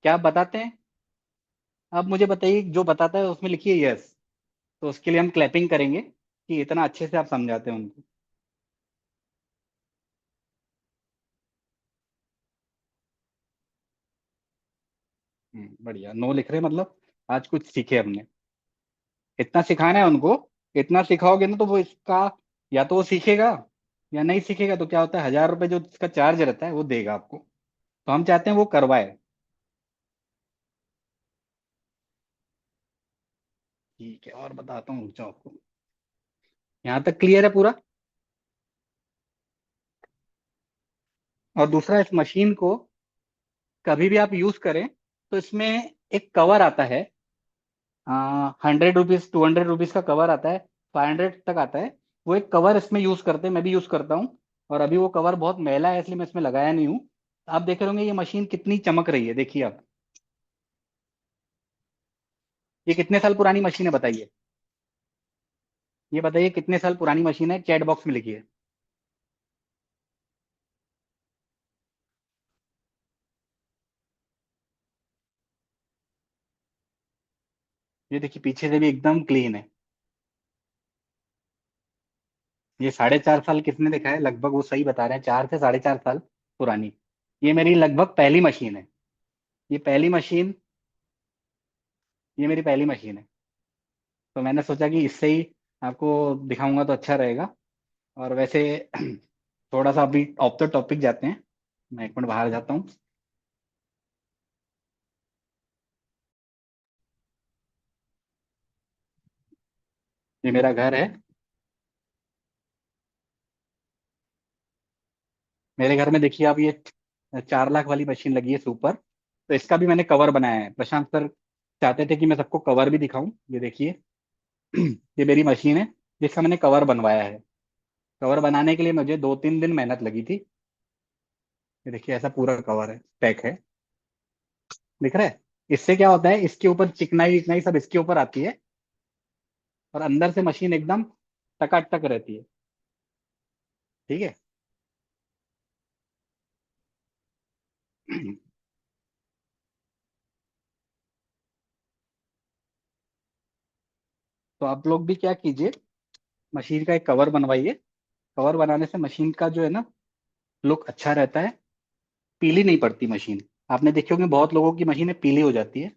क्या आप बताते हैं? अब मुझे बताइए, जो बताता है उसमें लिखिए यस। तो उसके लिए हम क्लैपिंग करेंगे कि इतना अच्छे से आप समझाते हैं उनको। बढ़िया, नो लिख रहे हैं, मतलब आज कुछ सीखे हमने। इतना सिखाना है उनको। इतना सिखाओगे ना तो वो इसका, या तो वो सीखेगा, या नहीं सीखेगा तो क्या होता है, 1,000 रुपये जो इसका चार्ज रहता है वो देगा आपको। तो हम चाहते हैं वो करवाए। ठीक है, और बताता हूँ रुक जाओ आपको। यहाँ तक क्लियर है पूरा? और दूसरा, इस मशीन को कभी भी आप यूज करें तो इसमें एक कवर आता है। 100 रुपीज, 200 रुपीज का कवर आता है, 500 तक आता है। वो एक कवर इसमें यूज करते हैं, मैं भी यूज करता हूँ। और अभी वो कवर बहुत मैला है इसलिए मैं इसमें लगाया नहीं हूँ। आप देख रहे होंगे ये मशीन कितनी चमक रही है, देखिए आप। ये कितने साल पुरानी मशीन है बताइए? ये बताइए कितने साल पुरानी मशीन है, चैट बॉक्स में लिखिए। ये देखिए पीछे से भी एकदम क्लीन है। ये 4.5 साल किसने देखा है, लगभग वो सही बता रहे हैं, 4 से 4.5 साल पुरानी। ये मेरी लगभग पहली मशीन है। ये पहली मशीन, ये मेरी पहली मशीन है। तो मैंने सोचा कि इससे ही आपको दिखाऊंगा तो अच्छा रहेगा। और वैसे थोड़ा सा अभी ऑफ द टॉपिक जाते हैं। मैं 1 मिनट बाहर जाता हूँ। ये मेरा घर है। मेरे घर में देखिए आप, ये 4 लाख वाली मशीन लगी है सुपर। तो इसका भी मैंने कवर बनाया है। प्रशांत सर चाहते थे कि मैं सबको कवर भी दिखाऊं। ये देखिए ये मेरी मशीन है जिसका मैंने कवर बनवाया है। कवर बनाने के लिए मुझे 2-3 दिन मेहनत लगी थी। ये देखिए ऐसा पूरा कवर है, पैक है। दिख रहा है? इससे क्या होता है, इसके ऊपर चिकनाई विकनाई सब इसके ऊपर आती है, और अंदर से मशीन एकदम टकाटक रहती है। ठीक है। तो आप लोग भी क्या कीजिए, मशीन का एक कवर बनवाइए। कवर बनाने से मशीन का जो है ना, लुक अच्छा रहता है। पीली नहीं पड़ती मशीन। आपने देखी होगी बहुत लोगों की मशीनें पीली हो जाती है।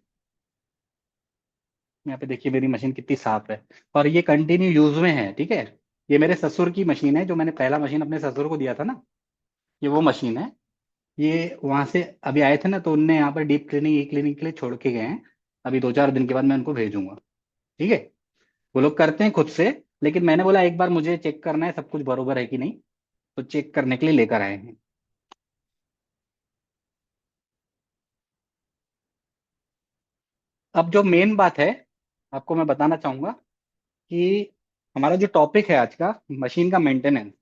यहाँ पे देखिए मेरी मशीन कितनी साफ है, और ये कंटिन्यू यूज में है। ठीक है। ये मेरे ससुर की मशीन है, जो मैंने पहला मशीन अपने ससुर को दिया था ना, ये वो मशीन है। ये वहां से अभी आए थे ना, तो उनने यहाँ पर डीप क्लीनिंग ई क्लीनिंग के लिए छोड़ के गए हैं। अभी 2-4 दिन के बाद मैं उनको भेजूंगा। ठीक है। वो लोग करते हैं खुद से, लेकिन मैंने बोला एक बार मुझे चेक करना है सब कुछ बरोबर है कि नहीं। तो चेक करने के लिए लेकर आए हैं। अब जो मेन बात है, आपको मैं बताना चाहूंगा कि हमारा जो टॉपिक है आज का, मशीन का मेंटेनेंस।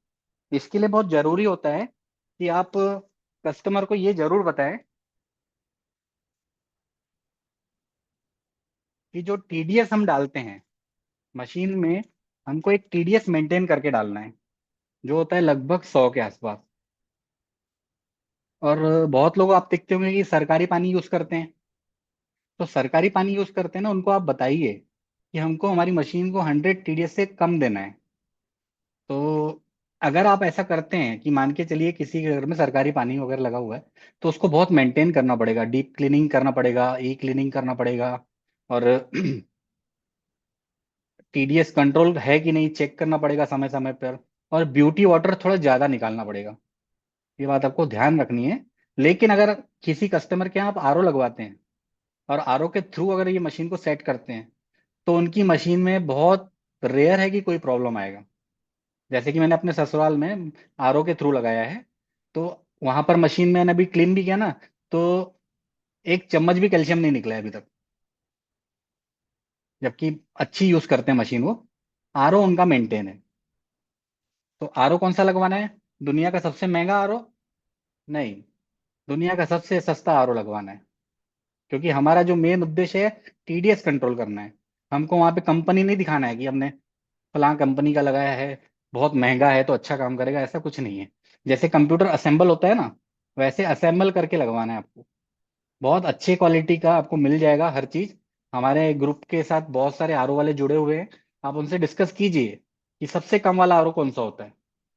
इसके लिए बहुत जरूरी होता है कि आप कस्टमर को ये जरूर बताएं कि जो टीडीएस हम डालते हैं मशीन में, हमको एक टीडीएस मेंटेन करके डालना है, जो होता है लगभग 100 के आसपास। और बहुत लोग आप देखते होंगे कि सरकारी पानी यूज करते हैं। तो सरकारी पानी यूज करते हैं ना, उनको आप बताइए कि हमको हमारी मशीन को 100 टीडीएस से कम देना है। तो अगर आप ऐसा करते हैं कि मान के चलिए किसी के घर में सरकारी पानी वगैरह लगा हुआ है, तो उसको बहुत मेंटेन करना पड़ेगा, डीप क्लीनिंग करना पड़ेगा, ई क्लीनिंग करना पड़ेगा। और टीडीएस कंट्रोल है कि नहीं चेक करना पड़ेगा समय समय पर। और ब्यूटी वाटर थोड़ा ज्यादा निकालना पड़ेगा। ये बात आपको ध्यान रखनी है। लेकिन अगर किसी कस्टमर के यहाँ आप आरओ लगवाते हैं और आरओ के थ्रू अगर ये मशीन को सेट करते हैं, तो उनकी मशीन में बहुत रेयर है कि कोई प्रॉब्लम आएगा। जैसे कि मैंने अपने ससुराल में आरओ के थ्रू लगाया है, तो वहां पर मशीन में मैंने अभी क्लीन भी किया ना, तो एक चम्मच भी कैल्शियम नहीं निकला है अभी तक। जबकि अच्छी यूज करते हैं मशीन वो। आरओ उनका मेंटेन है। तो आरओ कौन सा लगवाना है? दुनिया का सबसे महंगा आरओ? नहीं, दुनिया का सबसे सस्ता आरओ लगवाना है। क्योंकि हमारा जो मेन उद्देश्य है, टीडीएस कंट्रोल करना है। हमको वहां पे कंपनी नहीं दिखाना है कि हमने फलां कंपनी का लगाया है, बहुत महंगा है तो अच्छा काम करेगा, ऐसा कुछ नहीं है। जैसे कंप्यूटर असेंबल होता है ना, वैसे असेंबल करके लगवाना है आपको। बहुत अच्छे क्वालिटी का आपको मिल जाएगा हर चीज। हमारे ग्रुप के साथ बहुत सारे आरओ वाले जुड़े हुए हैं। आप उनसे डिस्कस कीजिए कि सबसे कम वाला आरओ कौन सा होता है।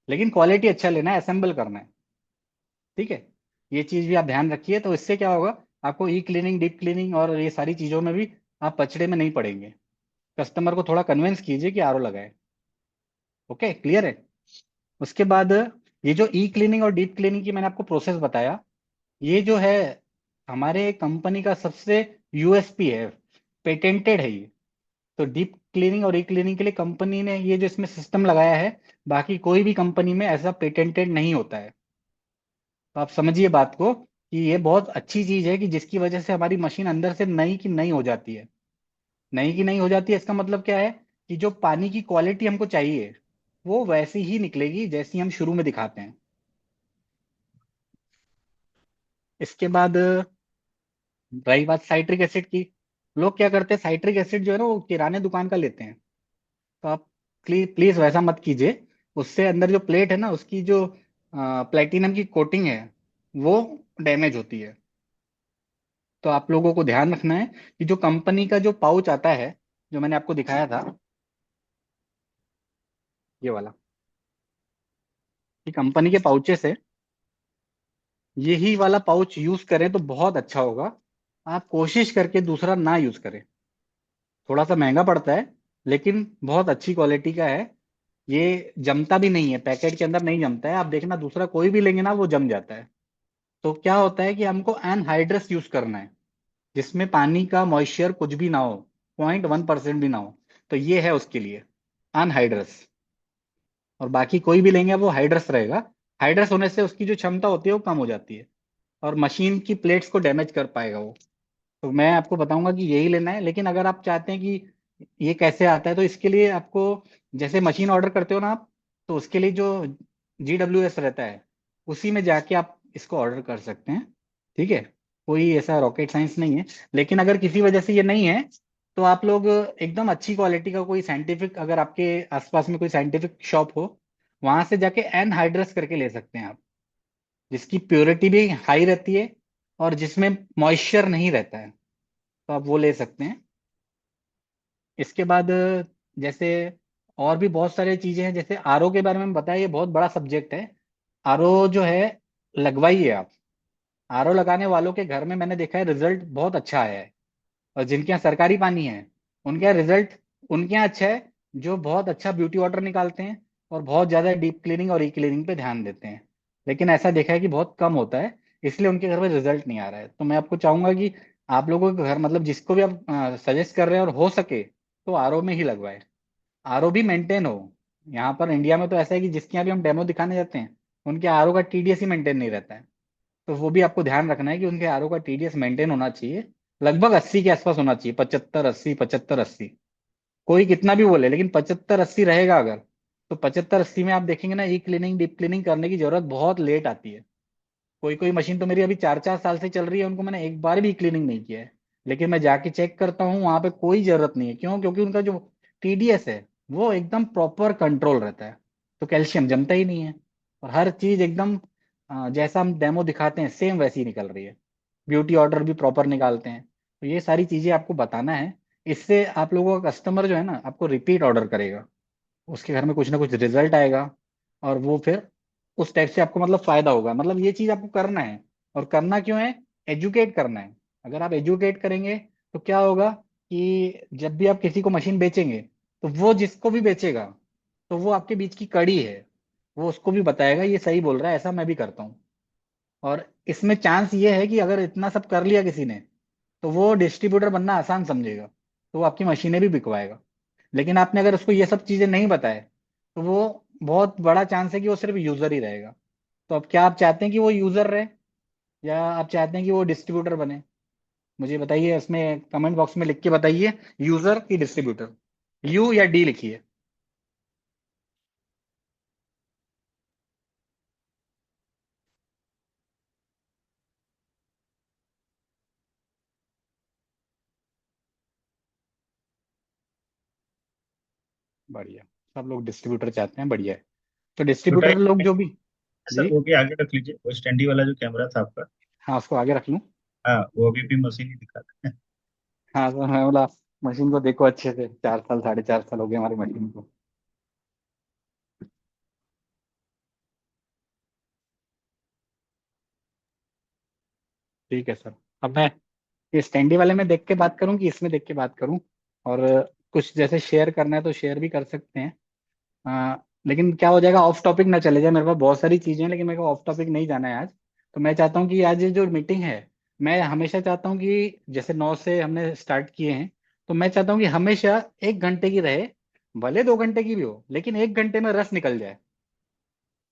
लेकिन क्वालिटी अच्छा लेना है, असेंबल करना है। ठीक है, ये चीज भी आप ध्यान रखिए। तो इससे क्या होगा, आपको ई क्लीनिंग, डीप क्लीनिंग और ये सारी चीजों में भी आप पचड़े में नहीं पड़ेंगे। कस्टमर को थोड़ा कन्विंस कीजिए कि आरओ लगाए। ओके, क्लियर है? उसके बाद ये जो ई क्लीनिंग और डीप क्लीनिंग की मैंने आपको प्रोसेस बताया, ये जो है हमारे कंपनी का सबसे यूएसपी है, पेटेंटेड है ये। तो डीप क्लीनिंग और ई क्लीनिंग के लिए कंपनी ने ये जो इसमें सिस्टम लगाया है, बाकी कोई भी कंपनी में ऐसा पेटेंटेड नहीं होता है। तो आप समझिए बात को कि ये बहुत अच्छी चीज है कि जिसकी वजह से हमारी मशीन अंदर से नई की नई हो जाती है। नई की नई हो जाती है, इसका मतलब क्या है कि जो पानी की क्वालिटी हमको चाहिए वो वैसी ही निकलेगी जैसी हम शुरू में दिखाते हैं। इसके बाद रही बात साइट्रिक एसिड की। लोग क्या करते हैं, साइट्रिक एसिड जो है ना वो किराने दुकान का लेते हैं। तो आप प्लीज वैसा मत कीजिए। उससे अंदर जो प्लेट है ना, उसकी जो प्लेटिनम की कोटिंग है, वो डैमेज होती है। तो आप लोगों को ध्यान रखना है कि जो कंपनी का जो पाउच आता है, जो मैंने आपको दिखाया था, ये वाला, कि कंपनी के पाउचेस है, यही वाला पाउच यूज करें तो बहुत अच्छा होगा। आप कोशिश करके दूसरा ना यूज करें। थोड़ा सा महंगा पड़ता है, लेकिन बहुत अच्छी क्वालिटी का है। ये जमता भी नहीं है, पैकेट के अंदर नहीं जमता है। आप देखना दूसरा कोई भी लेंगे ना, वो जम जाता है। तो क्या होता है कि हमको एनहाइड्रस यूज करना है, जिसमें पानी का मॉइस्चर कुछ भी ना हो, 0.1% भी ना हो। तो ये है उसके लिए अनहाइड्रस। और बाकी कोई भी लेंगे वो हाइड्रस रहेगा। हाइड्रस होने से उसकी जो क्षमता होती है वो कम हो जाती है, और मशीन की प्लेट्स को डैमेज कर पाएगा वो। तो मैं आपको बताऊंगा कि यही लेना है। लेकिन अगर आप चाहते हैं कि ये कैसे आता है, तो इसके लिए आपको, जैसे मशीन ऑर्डर करते हो ना आप, तो उसके लिए जो GWS रहता है, उसी में जाके आप इसको ऑर्डर कर सकते हैं। ठीक है, कोई ऐसा रॉकेट साइंस नहीं है। लेकिन अगर किसी वजह से ये नहीं है, तो आप लोग एकदम अच्छी क्वालिटी का कोई साइंटिफिक, अगर आपके आसपास में कोई साइंटिफिक शॉप हो, वहां से जाके एनहाइड्रस करके ले सकते हैं आप, जिसकी प्योरिटी भी हाई रहती है और जिसमें मॉइस्चर नहीं रहता है। तो आप वो ले सकते हैं। इसके बाद जैसे और भी बहुत सारी चीजें हैं, जैसे आरओ के बारे में बताया, ये बहुत बड़ा सब्जेक्ट है। आरओ जो है, लगवाइए आप। आरओ लगाने वालों के घर में मैंने देखा है रिजल्ट बहुत अच्छा आया है। और जिनके यहाँ सरकारी पानी है, उनके यहाँ रिजल्ट उनके यहाँ अच्छा है, जो बहुत अच्छा ब्यूटी वाटर निकालते हैं और बहुत ज्यादा डीप क्लीनिंग और ई क्लीनिंग पे ध्यान देते हैं। लेकिन ऐसा देखा है कि बहुत कम होता है, इसलिए उनके घर में रिजल्ट नहीं आ रहा है। तो मैं आपको चाहूंगा कि आप लोगों के घर, मतलब जिसको भी आप सजेस्ट कर रहे हैं और हो सके, तो आरओ में ही लगवाए। आरओ भी मेंटेन हो। यहाँ पर इंडिया में तो ऐसा है कि जिसके यहाँ भी हम डेमो दिखाने जाते हैं, उनके आरओ का टीडीएस ही मेंटेन नहीं रहता है। तो वो भी आपको ध्यान रखना है कि उनके आरओ का टीडीएस मेंटेन होना चाहिए। लगभग 80 के आसपास होना चाहिए, 75 80, 75 80। कोई कितना भी बोले, लेकिन 75 80 रहेगा अगर, तो 75-80 में आप देखेंगे ना, ई क्लीनिंग डीप क्लीनिंग करने की जरूरत बहुत लेट आती है। कोई कोई मशीन तो मेरी अभी 4-4 साल से चल रही है, उनको मैंने एक बार भी क्लीनिंग नहीं किया है। लेकिन मैं जाके चेक करता हूँ वहां पे कोई जरूरत नहीं है। क्यों? क्योंकि उनका जो टीडीएस है वो एकदम प्रॉपर कंट्रोल रहता है। तो कैल्शियम जमता ही नहीं है। और हर चीज एकदम जैसा हम डेमो दिखाते हैं सेम वैसी ही निकल रही है। ब्यूटी ऑर्डर भी प्रॉपर निकालते हैं। तो ये सारी चीजें आपको बताना है। इससे आप लोगों का कस्टमर जो है ना आपको रिपीट ऑर्डर करेगा। उसके घर में कुछ ना कुछ रिजल्ट आएगा। और वो फिर उस टाइप से आपको मतलब फायदा होगा। मतलब ये चीज आपको करना है। और करना क्यों है? एजुकेट करना है। अगर आप एजुकेट करेंगे तो क्या होगा कि जब भी आप किसी को मशीन बेचेंगे तो वो जिसको भी बेचेगा तो वो आपके बीच की कड़ी है। वो उसको भी बताएगा ये सही बोल रहा है, ऐसा मैं भी करता हूँ। और इसमें चांस ये है कि अगर इतना सब कर लिया किसी ने तो वो डिस्ट्रीब्यूटर बनना आसान समझेगा, तो वो आपकी मशीनें भी बिकवाएगा। लेकिन आपने अगर उसको ये सब चीजें नहीं बताए तो वो बहुत बड़ा चांस है कि वो सिर्फ यूजर ही रहेगा। तो अब क्या आप चाहते हैं कि वो यूजर रहे या आप चाहते हैं कि वो डिस्ट्रीब्यूटर बने? मुझे बताइए, इसमें कमेंट बॉक्स में लिख के बताइए, यूजर की डिस्ट्रीब्यूटर। यू या डी लिखिए। बढ़िया। सब लोग डिस्ट्रीब्यूटर चाहते हैं, बढ़िया है। तो छोटा डिस्ट्रीब्यूटर लोग एक जो भी। सर, जी। वो भी आगे रख लीजिए, वो स्टैंडी वाला जो कैमरा था आपका। हाँ, उसको आगे रख लूँ? हाँ, वो अभी भी मशीन ही दिखाता है। हाँ तो मैं बोला, मशीन को देखो अच्छे से, 4 साल 4.5 साल हो गए हमारी मशीन को। ठीक है सर। अब मैं ये स्टैंडी वाले में देख के बात करूं कि इसमें देख के बात करूं? और कुछ जैसे शेयर करना है तो शेयर भी कर सकते हैं। लेकिन क्या हो जाएगा, ऑफ टॉपिक ना चले जाए। मेरे पास बहुत सारी चीजें हैं लेकिन मेरे को ऑफ टॉपिक नहीं जाना है आज। तो मैं चाहता हूँ कि आज ये जो मीटिंग है, मैं हमेशा चाहता हूँ कि जैसे 9 से हमने स्टार्ट किए हैं, तो मैं चाहता हूँ कि हमेशा 1 घंटे की रहे। भले 2 घंटे की भी हो लेकिन 1 घंटे में रस निकल जाए।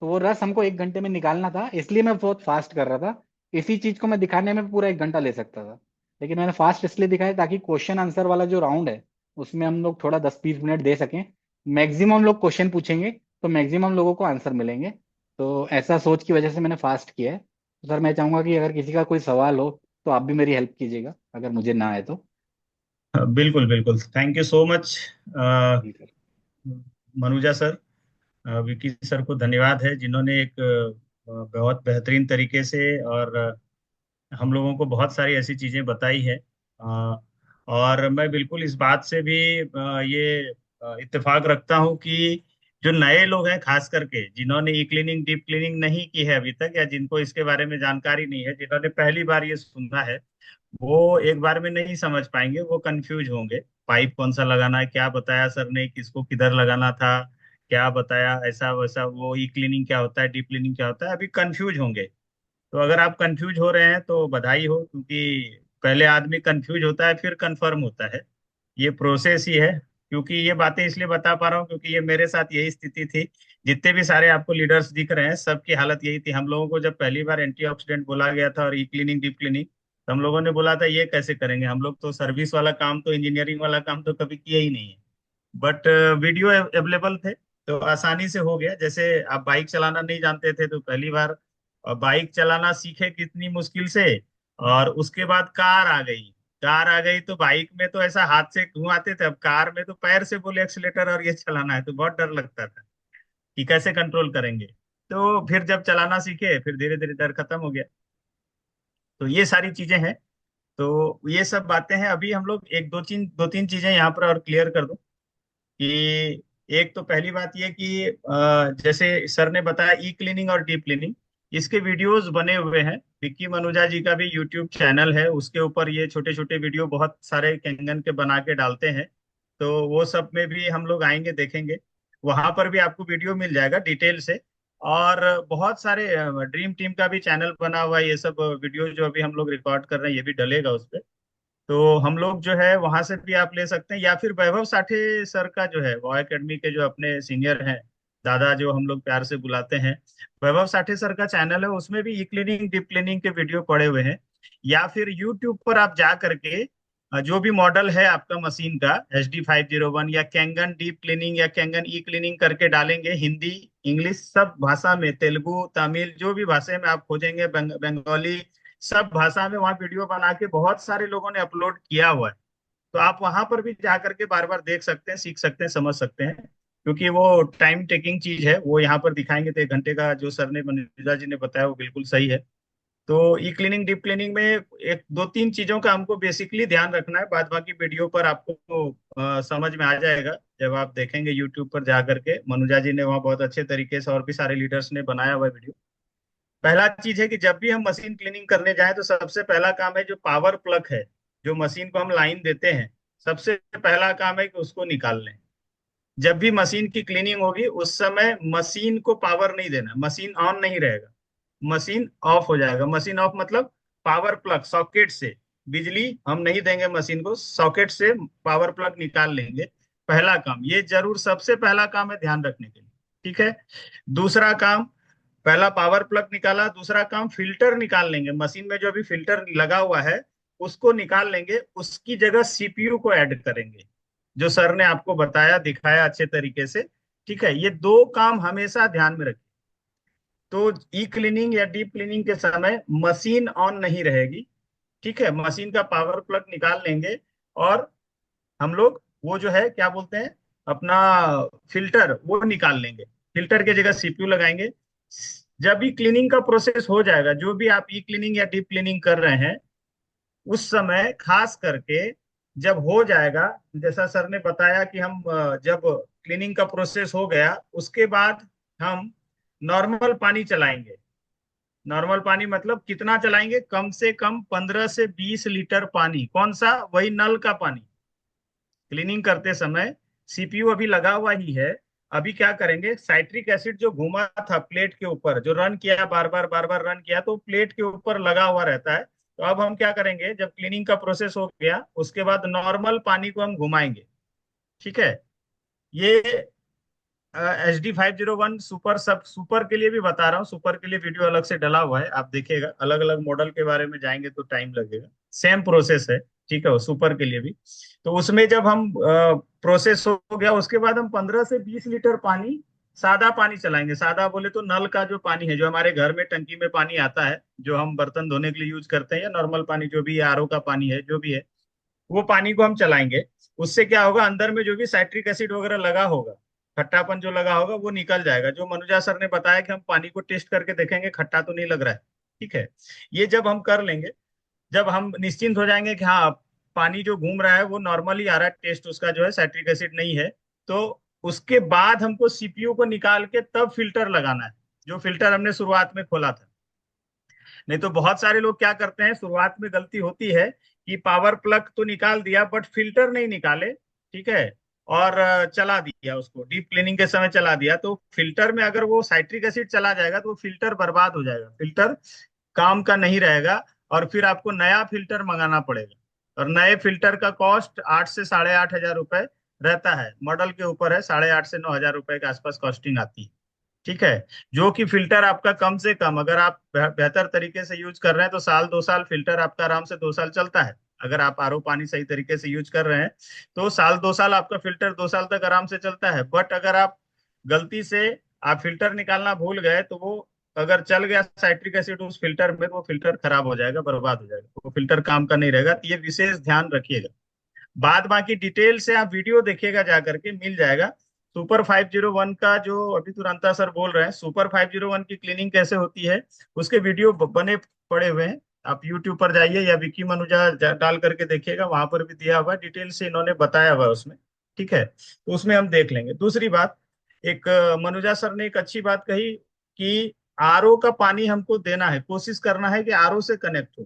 तो वो रस हमको 1 घंटे में निकालना था, इसलिए मैं बहुत फास्ट कर रहा था। इसी चीज को मैं दिखाने में पूरा 1 घंटा ले सकता था। लेकिन मैंने फास्ट इसलिए दिखाया ताकि क्वेश्चन आंसर वाला जो राउंड है उसमें हम लोग थोड़ा 10-20 मिनट दे सकें। मैक्सिमम लोग क्वेश्चन पूछेंगे तो मैक्सिमम लोगों को आंसर मिलेंगे। तो ऐसा सोच की वजह से मैंने फास्ट किया है। तो सर मैं चाहूंगा कि अगर किसी का कोई सवाल हो तो आप भी मेरी हेल्प कीजिएगा अगर मुझे ना आए तो। बिल्कुल बिल्कुल, थैंक यू सो मच जी sir. Manuja sir. Vicky sir को धन्यवाद है, जिन्होंने एक बहुत बेहतरीन तरीके से और हम लोगों को बहुत सारी ऐसी चीजें बताई है। और मैं बिल्कुल इस बात से भी ये इत्तेफाक रखता हूँ कि जो नए लोग हैं, खास करके जिन्होंने ई क्लीनिंग डीप क्लीनिंग नहीं की है अभी तक, या जिनको इसके बारे में जानकारी नहीं है, जिन्होंने पहली बार ये सुना है, वो एक बार में नहीं समझ पाएंगे, वो कंफ्यूज होंगे। पाइप कौन सा लगाना है, क्या बताया सर ने, किसको किधर लगाना था, क्या बताया, ऐसा वैसा, वो ई क्लीनिंग क्या होता है, डीप क्लीनिंग क्या होता है, अभी कंफ्यूज होंगे। तो अगर आप कंफ्यूज हो रहे हैं तो बधाई हो, क्योंकि पहले आदमी कंफ्यूज होता है फिर कंफर्म होता है। ये प्रोसेस ही है। क्योंकि ये बातें इसलिए बता पा रहा हूँ क्योंकि ये मेरे साथ यही स्थिति थी। जितने भी सारे आपको लीडर्स दिख रहे हैं, सबकी हालत यही थी। हम लोगों को जब पहली बार एंटीऑक्सीडेंट बोला गया था और ई क्लीनिंग डीप क्लीनिंग, तो हम लोगों ने बोला था ये कैसे करेंगे, हम लोग तो सर्विस वाला काम, तो इंजीनियरिंग वाला काम तो कभी किया ही नहीं है। बट वीडियो अवेलेबल थे तो आसानी से हो गया। जैसे आप बाइक चलाना नहीं जानते थे तो पहली बार बाइक चलाना सीखे कितनी मुश्किल से, और उसके बाद कार आ गई। कार आ गई तो बाइक में तो ऐसा हाथ से घुमाते थे, अब कार में तो पैर से बोले एक्सीलेटर और ये चलाना है, तो बहुत डर लगता था कि कैसे कंट्रोल करेंगे। तो फिर जब चलाना सीखे फिर धीरे धीरे डर खत्म हो गया। तो ये सारी चीजें हैं। तो ये सब बातें हैं। अभी हम लोग एक दो तीन चीजें यहाँ पर और क्लियर कर दूं कि एक तो पहली बात ये कि जैसे सर ने बताया ई क्लीनिंग और डीप क्लीनिंग, इसके वीडियोस बने हुए हैं। विक्की मनुजा जी का भी यूट्यूब चैनल है, उसके ऊपर ये छोटे छोटे वीडियो बहुत सारे कैंगन के बना के डालते हैं। तो वो सब में भी हम लोग आएंगे, देखेंगे। वहां पर भी आपको वीडियो मिल जाएगा डिटेल से। और बहुत सारे ड्रीम टीम का भी चैनल बना हुआ है, ये सब वीडियो जो अभी हम लोग रिकॉर्ड कर रहे हैं ये भी डलेगा उस पे। तो हम लोग जो है वहां से भी आप ले सकते हैं, या फिर वैभव साठे सर का जो है वो एकेडमी के जो अपने सीनियर हैं, दादा जो हम लोग प्यार से बुलाते हैं, वैभव साठे सर का चैनल है, उसमें भी ई क्लीनिंग डीप क्लीनिंग के वीडियो पड़े हुए हैं। या फिर यूट्यूब पर आप जा करके जो भी मॉडल है आपका मशीन का HD 501 या कैंगन डीप क्लीनिंग या कैंगन ई क्लीनिंग करके डालेंगे, हिंदी इंग्लिश सब भाषा में, तेलुगु तमिल जो भी भाषा में आप खोजेंगे, बंगाली, सब भाषा में वहाँ वीडियो बना के बहुत सारे लोगों ने अपलोड किया हुआ है। तो आप वहां पर भी जा करके बार बार देख सकते हैं, सीख सकते हैं, समझ सकते हैं, क्योंकि वो टाइम टेकिंग चीज है। वो यहाँ पर दिखाएंगे तो 1 घंटे का जो सर ने मनीषा जी ने बताया वो बिल्कुल सही है। तो ई क्लीनिंग डीप क्लीनिंग में एक दो तीन चीजों का हमको बेसिकली ध्यान रखना है, बाद बाकी वीडियो पर आपको समझ में आ जाएगा जब आप देखेंगे यूट्यूब पर जा करके। मनुजा जी ने वहाँ बहुत अच्छे तरीके से, और भी सारे लीडर्स ने बनाया हुआ वीडियो। पहला चीज है कि जब भी हम मशीन क्लीनिंग करने जाएं तो सबसे पहला काम है जो पावर प्लग है, जो मशीन को हम लाइन देते हैं, सबसे पहला काम है कि उसको निकाल लें। जब भी मशीन की क्लीनिंग होगी उस समय मशीन को पावर नहीं देना, मशीन ऑन नहीं रहेगा, मशीन ऑफ हो जाएगा। मशीन ऑफ मतलब पावर प्लग सॉकेट से बिजली हम नहीं देंगे मशीन को, सॉकेट से पावर प्लग निकाल लेंगे। पहला काम ये जरूर, सबसे पहला काम है ध्यान रखने के लिए। ठीक है। दूसरा काम, पहला पावर प्लग निकाला, दूसरा काम फिल्टर निकाल लेंगे। मशीन में जो भी फिल्टर लगा हुआ है उसको निकाल लेंगे, उसकी जगह CPU को ऐड करेंगे, जो सर ने आपको बताया दिखाया अच्छे तरीके से। ठीक है, ये दो काम हमेशा ध्यान में रखें। तो ई क्लीनिंग या डीप क्लीनिंग के समय मशीन ऑन नहीं रहेगी। ठीक है, मशीन का पावर प्लग निकाल लेंगे, और हम लोग वो जो है क्या बोलते हैं अपना फिल्टर वो निकाल लेंगे, फिल्टर की जगह CPU लगाएंगे। जब भी क्लीनिंग का प्रोसेस हो जाएगा, जो भी आप ई क्लीनिंग या डीप क्लीनिंग कर रहे हैं, उस समय खास करके जब हो जाएगा, जैसा सर ने बताया कि हम जब क्लीनिंग का प्रोसेस हो गया उसके बाद हम नॉर्मल पानी चलाएंगे। नॉर्मल पानी मतलब कितना चलाएंगे, कम से कम 15 से 20 लीटर पानी। कौन सा, वही नल का पानी। क्लीनिंग करते समय CPU अभी लगा हुआ ही है। अभी क्या करेंगे, साइट्रिक एसिड जो घूमा था प्लेट के ऊपर, जो रन किया बार बार रन किया, तो प्लेट के ऊपर लगा हुआ रहता है। तो अब हम क्या करेंगे, जब क्लीनिंग का प्रोसेस हो गया उसके बाद नॉर्मल पानी को हम घुमाएंगे। ठीक है। ये HD 501 सुपर, सब सुपर के लिए भी बता रहा हूँ, सुपर के लिए वीडियो अलग से डला हुआ है, आप देखिएगा। अलग अलग मॉडल के बारे में जाएंगे तो टाइम लगेगा, सेम प्रोसेस है। ठीक है, वो सुपर के लिए भी। तो उसमें जब हम प्रोसेस हो गया उसके बाद हम 15 से 20 लीटर पानी, सादा पानी चलाएंगे। सादा बोले तो नल का जो पानी है, जो हमारे घर में टंकी में पानी आता है, जो हम बर्तन धोने के लिए यूज करते हैं, या नॉर्मल पानी जो भी है, RO का पानी है, जो भी है, वो पानी को हम चलाएंगे। उससे क्या होगा, अंदर में जो भी साइट्रिक एसिड वगैरह लगा होगा, खट्टापन जो लगा होगा वो निकल जाएगा। जो मनुजा सर ने बताया कि हम पानी को टेस्ट करके देखेंगे, खट्टा तो नहीं लग रहा है। ठीक है। ये जब हम कर लेंगे, जब हम निश्चिंत हो जाएंगे कि हाँ पानी जो घूम रहा है वो नॉर्मली आ रहा है, टेस्ट उसका जो है साइट्रिक एसिड नहीं है, तो उसके बाद हमको CPU को निकाल के तब फिल्टर लगाना है, जो फिल्टर हमने शुरुआत में खोला था। नहीं तो बहुत सारे लोग क्या करते हैं, शुरुआत में गलती होती है कि पावर प्लग तो निकाल दिया बट फिल्टर नहीं निकाले। ठीक है। और चला दिया उसको, डीप क्लीनिंग के समय चला दिया, तो फिल्टर में अगर वो साइट्रिक एसिड चला जाएगा तो वो फिल्टर बर्बाद हो जाएगा, फिल्टर काम का नहीं रहेगा, और फिर आपको नया फिल्टर मंगाना पड़ेगा। और नए फिल्टर का कॉस्ट 8 से 8.5 हजार रुपए रहता है, मॉडल के ऊपर है, 8.5 से 9 हजार रुपए के आसपास कॉस्टिंग आती है। ठीक है। जो कि फिल्टर आपका कम से कम, अगर आप बेहतर तरीके से यूज कर रहे हैं तो 1 2 साल फिल्टर आपका आराम से 2 साल चलता है। अगर आप RO पानी सही तरीके से यूज कर रहे हैं तो 1 2 साल आपका फिल्टर 2 साल तक आराम से चलता है। बट अगर आप गलती से आप फिल्टर निकालना भूल गए तो वो अगर चल गया साइट्रिक एसिड उस फिल्टर में, तो वो फिल्टर खराब हो जाएगा, बर्बाद हो जाएगा, वो फिल्टर काम का नहीं रहेगा। तो ये विशेष ध्यान रखिएगा। बाद बाकी डिटेल से आप वीडियो देखिएगा, जा करके मिल जाएगा। सुपर 501 का जो अभी तुरंता सर बोल रहे हैं, सुपर 501 की क्लीनिंग कैसे होती है, उसके वीडियो बने पड़े हुए हैं। आप यूट्यूब पर जाइए या विकी मनुजा डाल करके देखिएगा, वहां पर भी दिया हुआ डिटेल से इन्होंने बताया हुआ है उसमें। ठीक है, तो उसमें हम देख लेंगे। दूसरी बात, एक मनुजा सर ने एक अच्छी बात कही कि RO का पानी हमको देना है, कोशिश करना है कि RO से कनेक्ट हो।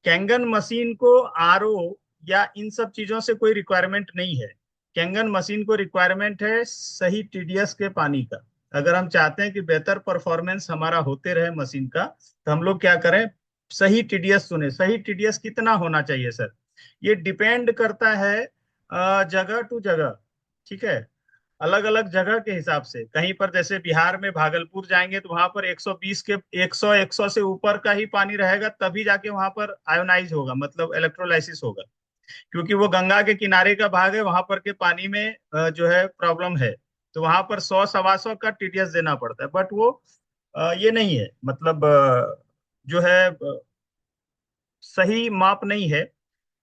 कैंगन मशीन को RO या इन सब चीजों से कोई रिक्वायरमेंट नहीं है। कैंगन मशीन को रिक्वायरमेंट है सही TDS के पानी का। अगर हम चाहते हैं कि बेहतर परफॉर्मेंस हमारा होते रहे मशीन का, तो हम लोग क्या करें, सही TDS चुने। सही TDS कितना होना चाहिए सर, ये डिपेंड करता है जगह टू जगह। ठीक है। अलग अलग जगह के हिसाब से, कहीं पर जैसे बिहार में भागलपुर जाएंगे तो वहां पर 120 के 100 से ऊपर का ही पानी रहेगा, तभी जाके वहां पर आयोनाइज होगा, मतलब इलेक्ट्रोलाइसिस होगा। क्योंकि वो गंगा के किनारे का भाग है, वहां पर के पानी में जो है प्रॉब्लम है। तो वहां पर 100 सवा 100 का टीडीएस देना पड़ता है, बट वो ये नहीं है, मतलब जो है सही माप नहीं है।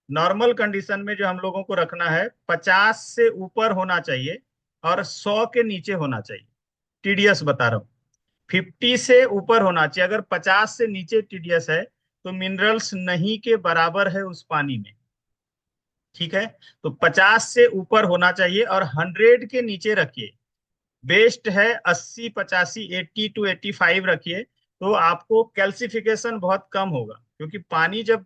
नॉर्मल कंडीशन में जो हम लोगों को रखना है, 50 से ऊपर होना चाहिए और 100 के नीचे होना चाहिए। टीडीएस बता रहा हूँ, 50 से ऊपर होना चाहिए। अगर 50 से नीचे टीडीएस है तो मिनरल्स नहीं के बराबर है उस पानी में। ठीक है, तो 50 से ऊपर होना चाहिए और 100 के नीचे रखिए। बेस्ट है 80 85, 80 to 85 रखिए, तो आपको कैल्सिफिकेशन बहुत कम होगा। क्योंकि पानी जब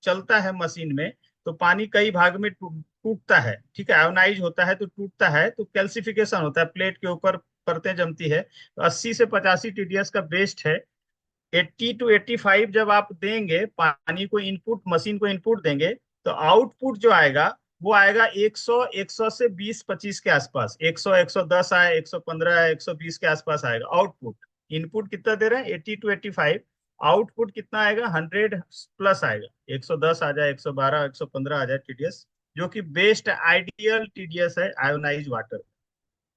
चलता है मशीन में तो पानी कई भाग में टूटता है, ठीक है, आयोनाइज होता है तो टूटता है, तो कैल्सिफिकेशन होता है, प्लेट के ऊपर परतें जमती है। तो 80 से 85 टीडीएस का बेस्ट है। 80 to 85 जब आप देंगे पानी को इनपुट, मशीन को इनपुट देंगे, तो आउटपुट जो आएगा वो आएगा 100 से 20 25 के आसपास। 100 110 आए, 115 आए, 120 के आसपास आएगा आउटपुट। इनपुट कितना दे रहे हैं, 80 to 85। आउटपुट कितना आएगा, 100 प्लस आएगा, 110 आ जाए, 112 115 आ जाए टीडीएस, जो कि बेस्ट आइडियल टीडीएस है आयोनाइज वाटर।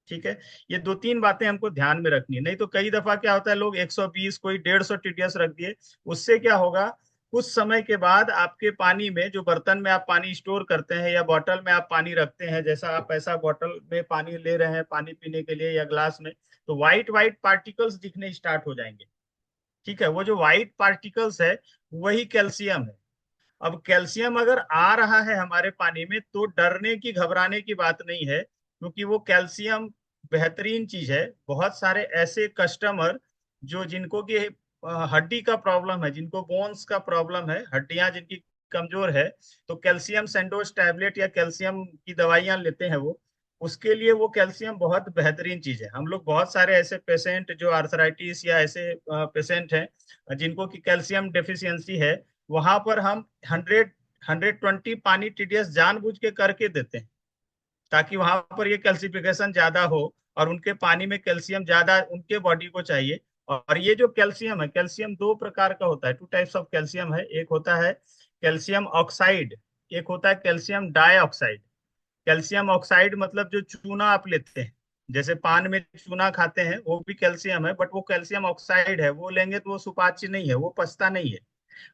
ठीक है, ये दो तीन बातें हमको ध्यान में रखनी है। नहीं तो कई दफा क्या होता है, लोग 120 कोई 150 टीडीएस रख दिए। उससे क्या होगा, कुछ समय के बाद आपके पानी में, जो बर्तन में आप पानी स्टोर करते हैं या बॉटल में आप पानी रखते हैं, जैसा आप ऐसा बॉटल में पानी ले रहे हैं पानी पीने के लिए या ग्लास में, तो व्हाइट व्हाइट पार्टिकल्स दिखने स्टार्ट हो जाएंगे। ठीक है, वो जो व्हाइट पार्टिकल्स है वही कैल्शियम है। अब कैल्शियम अगर आ रहा है हमारे पानी में तो डरने की घबराने की बात नहीं है, क्योंकि वो कैल्शियम बेहतरीन चीज है। बहुत सारे ऐसे कस्टमर जो जिनको कि हड्डी का प्रॉब्लम है, जिनको बोन्स का प्रॉब्लम है, हड्डियां जिनकी कमजोर है, तो कैल्शियम सेंडोज टैबलेट या कैल्शियम की दवाइयां लेते हैं वो। उसके लिए वो कैल्शियम बहुत बेहतरीन चीज है। हम लोग बहुत सारे ऐसे पेशेंट जो आर्थराइटिस या ऐसे पेशेंट हैं जिनको कि कैल्शियम डेफिशिएंसी है, वहां पर हम 120 पानी टीडीएस जानबूझ के करके देते हैं, ताकि वहां पर ये कैल्सिफिकेशन ज्यादा हो और उनके पानी में कैल्शियम ज्यादा उनके बॉडी को चाहिए। और ये जो कैल्शियम है, कैल्शियम दो प्रकार का होता है, टू टाइप्स ऑफ कैल्शियम है। एक होता है कैल्शियम ऑक्साइड, एक होता है कैल्शियम डाइऑक्साइड। कैल्शियम ऑक्साइड मतलब जो चूना आप लेते हैं, जैसे पान में चूना खाते हैं, वो भी कैल्शियम है, बट वो कैल्शियम ऑक्साइड है, वो लेंगे तो वो सुपाच्य नहीं है, वो पचता नहीं है।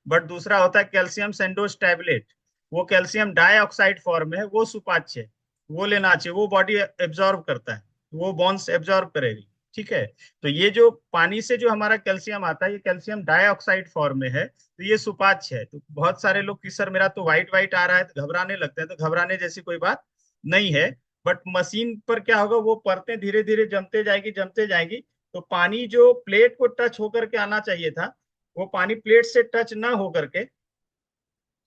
बट दूसरा होता है कैल्शियम सेंडोज टैबलेट, वो कैल्शियम डाइऑक्साइड फॉर्म में है, वो सुपाच्य है, वो लेना चाहिए, वो बॉडी एब्जॉर्ब करता है, वो बॉन्स एब्जॉर्ब करेगी। ठीक है, तो ये जो पानी से जो हमारा कैल्शियम आता है, ये कैल्शियम डाइऑक्साइड फॉर्म में है, तो ये सुपाच्य है। तो बहुत सारे लोग कि सर मेरा तो व्हाइट व्हाइट आ रहा है, तो घबराने लगते हैं। तो घबराने जैसी कोई बात नहीं है। बट मशीन पर क्या होगा, वो परतें धीरे धीरे जमते जाएगी जमते जाएगी, तो पानी जो प्लेट को टच होकर के आना चाहिए था, वो पानी प्लेट से टच ना होकर के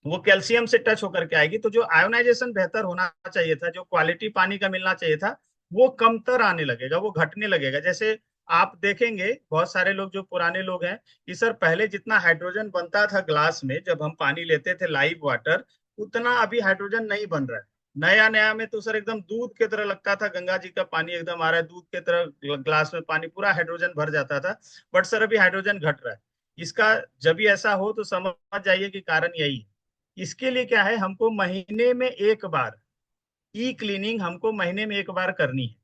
वो कैल्शियम से टच होकर के आएगी। तो जो आयोनाइजेशन बेहतर होना चाहिए था, जो क्वालिटी पानी का मिलना चाहिए था, वो कमतर आने लगेगा, वो घटने लगेगा। जैसे आप देखेंगे बहुत सारे लोग जो पुराने लोग हैं कि सर पहले जितना हाइड्रोजन बनता था ग्लास में जब हम पानी लेते थे लाइव वाटर, उतना अभी हाइड्रोजन नहीं बन रहा है। नया नया में तो सर एकदम दूध की तरह लगता था, गंगा जी का पानी एकदम आ रहा है दूध की तरह, ग्लास में पानी पूरा हाइड्रोजन भर जाता था। बट सर अभी हाइड्रोजन घट रहा है। इसका जब भी ऐसा हो तो समझ जाइए कि कारण यही है। इसके लिए क्या है, हमको महीने में एक बार ई क्लीनिंग हमको महीने में एक बार करनी है।